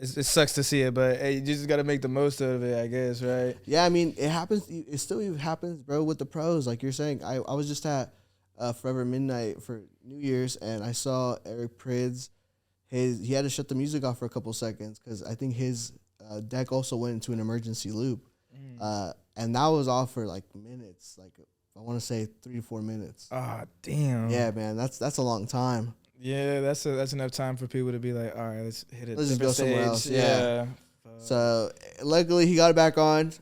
it sucks to see it, but hey, you just got to make the most of it, I guess, right? Yeah, I mean, it happens. It still even happens, bro, with the pros. Like you're saying, I was just at Forever Midnight for New Year's, and I saw Eric Prydz. He had to shut the music off for a couple seconds because I think his deck also went into an emergency loop. And that was off for like minutes, like I want to say 3 to 4 minutes. Ah, damn. Yeah, man, that's a long time. Yeah, that's enough time for people to be like, all right, let's hit it. Let's just go somewhere else. Yeah. So luckily he got it back on.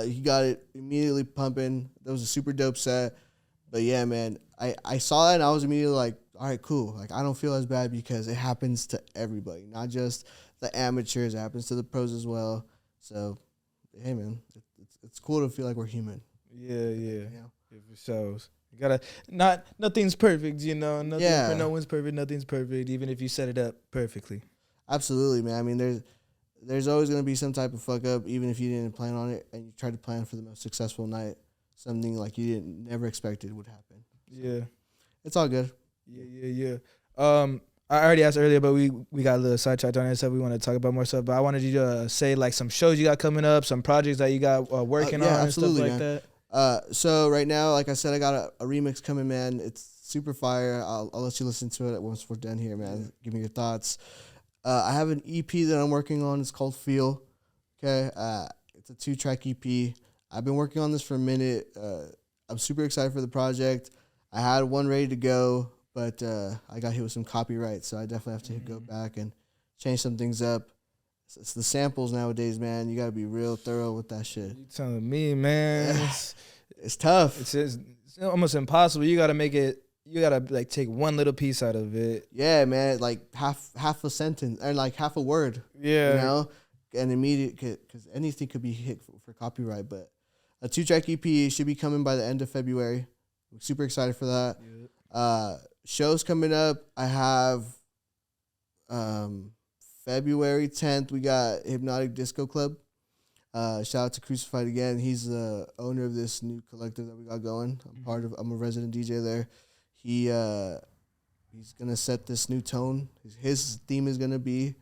He got it immediately pumping. That was a super dope set. But yeah, man, I saw that and I was immediately like, all right, cool. Like I don't feel as bad because it happens to everybody, not just the amateurs. It happens to the pros as well. So, hey, man, it's cool to feel like we're human. Yeah. It shows. You gotta nothing's perfect, you know. For no one's perfect. Nothing's perfect, even if you set it up perfectly. Absolutely, man. I mean, there's always gonna be some type of fuck up, even if you didn't plan on it and you tried to plan for the most successful night. Something like you never expected would happen. So Yeah, it's all good. Yeah. I already asked earlier, but we got a little sidetracked on that stuff. We want to talk about more stuff, but I wanted you to say like some shows you got coming up, some projects that you got working on, and stuff like man. that. So right now, like I said, I got a remix coming, man. It's super fire. I'll let you listen to it once we're done here, man. Give me your thoughts. I have an EP that I'm working on. It's called Feel. Okay. It's a 2-track EP. I've been working on this for a minute. I'm super excited for the project. I had one ready to go, but I got hit with some copyright, so I definitely have to go back and change some things up. It's the samples nowadays, man. You got to be real thorough with that shit. You telling me, man? It's tough. It's almost impossible. You got to make it. You got to like take one little piece out of it. Yeah, man. Like half a sentence or like half a word. Yeah. You know, and immediate because anything could be hit for copyright. But a 2-track EP should be coming by the end of February. I'm super excited for that. Yeah. Shows coming up. I have February 10th. We got Hypnotic Disco Club. Shout out to Crucified again. He's the owner of this new collective that we got going. I'm a resident DJ there. He's gonna set this new tone. His theme is gonna be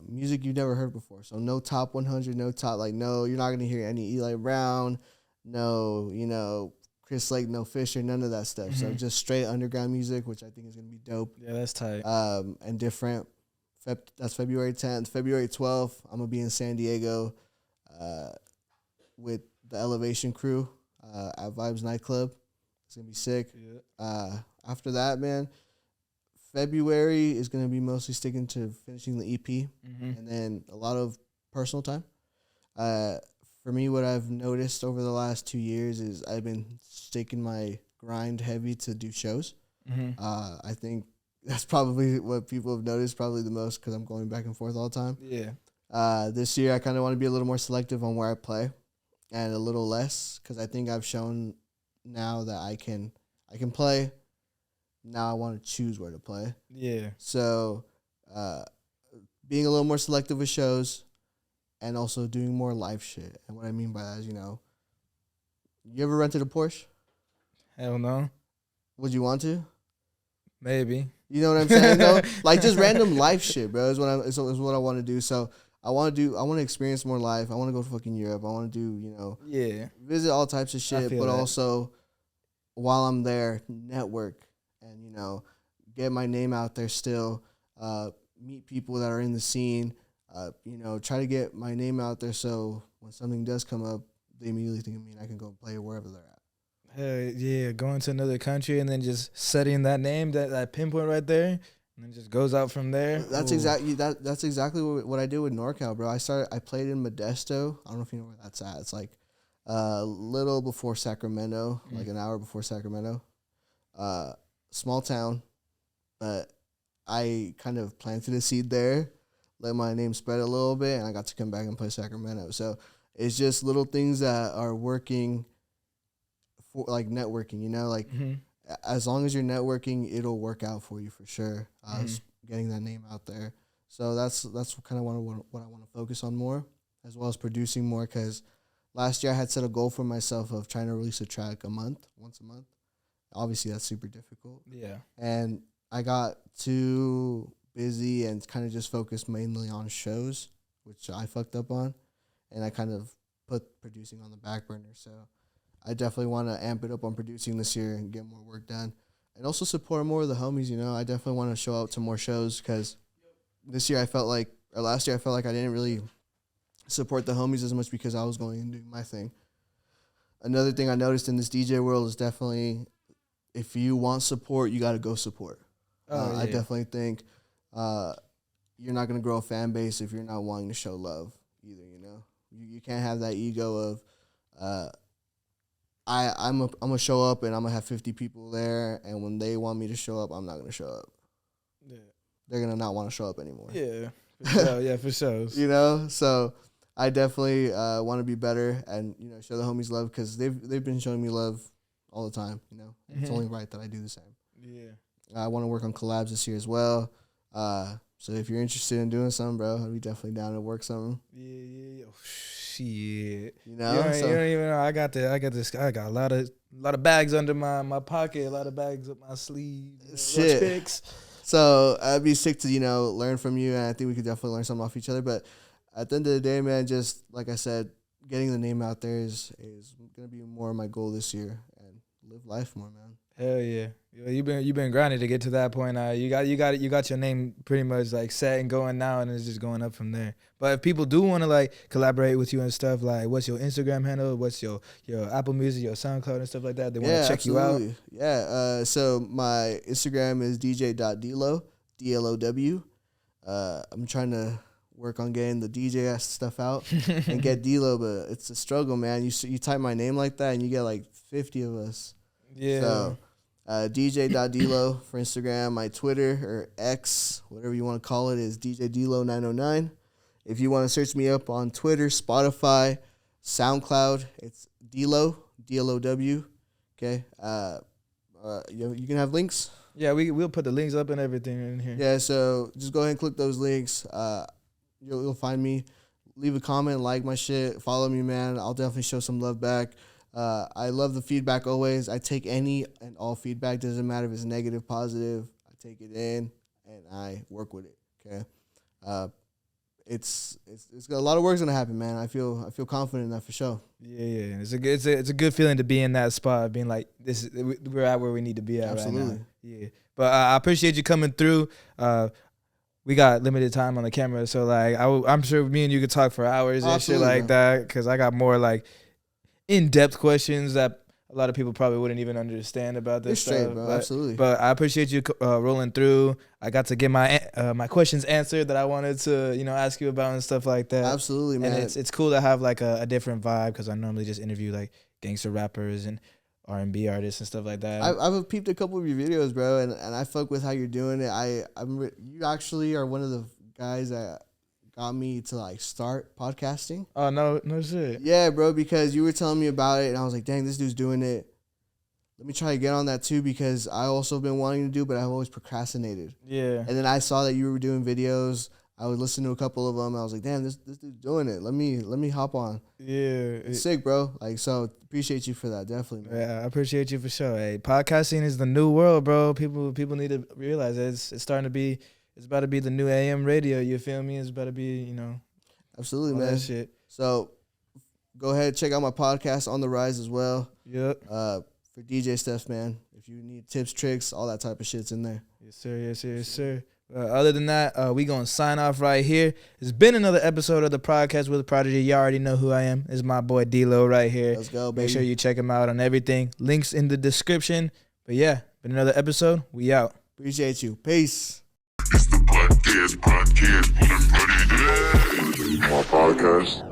music you've never heard before. So no top 100, no, you're not gonna hear any Eli Brown, no, Chris Lake, no Fisher, none of that stuff. So just straight underground music, which I think is gonna be dope. Yeah, that's tight. And different. That's February 10th. February 12th, I'm gonna be in San Diego, with the Elevation crew, at Vibes Nightclub. It's gonna be sick. Yeah. After that, man, February is gonna be mostly sticking to finishing the EP, and then a lot of personal time. For me, what I've noticed over the last 2 years is I've been sticking my grind heavy to do shows. I think that's probably what people have noticed probably the most because I'm going back and forth all the time. Yeah. This year, I kind of want to be a little more selective on where I play, and a little less because I think I've shown now that I can play. Now I want to choose where to play. Yeah. So, being a little more selective with shows, and also doing more live shit. And what I mean by that is, you ever rented a Porsche? Hell no. Would you want to? Maybe. You know what I'm saying? though? Like just random life shit, bro. Is what I want to do. So I want to experience more life. I want to go to fucking Europe. I want to do, visit all types of shit, but also while I'm there, network and, get my name out there still, meet people that are in the scene, try to get my name out there so when something does come up, they immediately think of me and I can go play wherever they're at. Hell yeah, going to another country and then just setting that name, that pinpoint right there, and then just goes out from there. That's exactly what I did with NorCal, bro. I played in Modesto. I don't know if you know where that's at. It's like a little before Sacramento, like an hour before Sacramento. Small town, but I kind of planted a seed there, let my name spread a little bit, and I got to come back and play Sacramento. So it's just little things that are working for like networking, as long as you're networking, it'll work out for you for sure. Getting that name out there. So that's kind of what I want to focus on more, as well as producing more. Because last year I had set a goal for myself of trying to release a track once a month. Obviously that's super difficult. Yeah. And I got too busy and kind of just focused mainly on shows, which I fucked up on, and I kind of put producing on the back burner. So I definitely want to amp it up on producing this year and get more work done, and also support more of the homies. I definitely want to show out to more shows because last year I felt like I didn't really support the homies as much because I was going and doing my thing. Another thing I noticed in this DJ world is definitely if you want support, you got to go support. I definitely think you're not going to grow a fan base if you're not wanting to show love. either. You know, you can't have that ego of I'm gonna show up and I'm gonna have 50 people there, and when they want me to show up, I'm not gonna show up. Yeah. They're gonna not want to show up anymore. Yeah, for sure. Yeah, for sure. You know, so I definitely want to be better and show the homies love because they've been showing me love all the time. You know, it's only right that I do the same. Yeah. I want to work on collabs this year as well. So if you're interested in doing something, bro, I'll be definitely down to work something. Yeah. Oh, shit. You know, you don't even know. I got this. I got a lot of bags under my pocket. A lot of bags up my sleeve. Shit. So I'd be sick to learn from you, and I think we could definitely learn something off each other. But at the end of the day, man, just like I said, getting the name out there is gonna be more of my goal this year, and live life more, man. Hell yeah. You've been grinding to get to that point. You got your name pretty much like set and going now, and it's just going up from there. But if people do want to like collaborate with you and stuff, like what's your Instagram handle, what's your Apple Music, your SoundCloud and stuff like that, they want to check you out. Yeah. So my Instagram is dj.dlow, DLOW. I'm trying to work on getting the DJ stuff out and get D-Lo, but it's a struggle, man. You type my name like that and you get like 50 of us. Yeah. So dj.dlow for Instagram. My Twitter or X, whatever you want to call it, is djdlow909. If you want to search me up on Twitter, Spotify, SoundCloud, it's D-Lo, D-L-O-W. Okay. You can have links. Yeah, we'll put the links up and everything in here. Yeah, so just go ahead and click those links. You'll find me. Leave a comment, like my shit, follow me, man. I'll definitely show some love back. I love the feedback always. I take any and all feedback. Doesn't matter if it's negative, positive. I take it in and I work with it. Okay. It's got a lot of work's gonna happen, man. I feel confident in that for sure. Yeah. It's a good feeling to be in that spot, being like we're at where we need to be at. Absolutely. Right now. Yeah. But I appreciate you coming through. We got limited time on the camera, so like I'm sure me and you could talk for hours and shit like that, because I got more like in-depth questions that a lot of people probably wouldn't even understand about this stuff. Straight, bro. Absolutely. But I appreciate you rolling through. I got to get my questions answered that I wanted to ask you about and stuff like that. Absolutely, man. And it's cool to have like a different vibe, because I normally just interview like gangster rappers and R&B artists and stuff like that. I've peeped a couple of your videos, bro, and I fuck with how you're doing it. You actually are one of the guys that got me to like start podcasting. Oh no shit. Yeah, bro, because you were telling me about it, and I was like, dang, this dude's doing it. Let me try to get on that too, because I also been wanting to do, but I've always procrastinated. Yeah. And then I saw that you were doing videos. I would listen to a couple of them. I was like, damn, this dude's doing it. Let me hop on. Yeah. It's sick, bro. Like, so appreciate you for that. Definitely, man. Yeah, I appreciate you for sure. Hey, podcasting is the new world, bro. People need to realize it. It's starting to be, it's about to be the new AM radio. You feel me? It's about to be, Absolutely, all man. that shit. So go ahead, check out my podcast On the Rise as well. Yep. For DJ stuff, man. If you need tips, tricks, all that type of shit's in there. Yes, sir. Other than that, we going to sign off right here. It's been another episode of the Prodcast with Prodigy. You already know who I am. It's my boy D-Lo right here. Let's go, baby. Make sure you check him out on everything. Links in the description. But yeah, been another episode. We out. Appreciate you. Peace. It's the podcast with Prodigy. My podcast.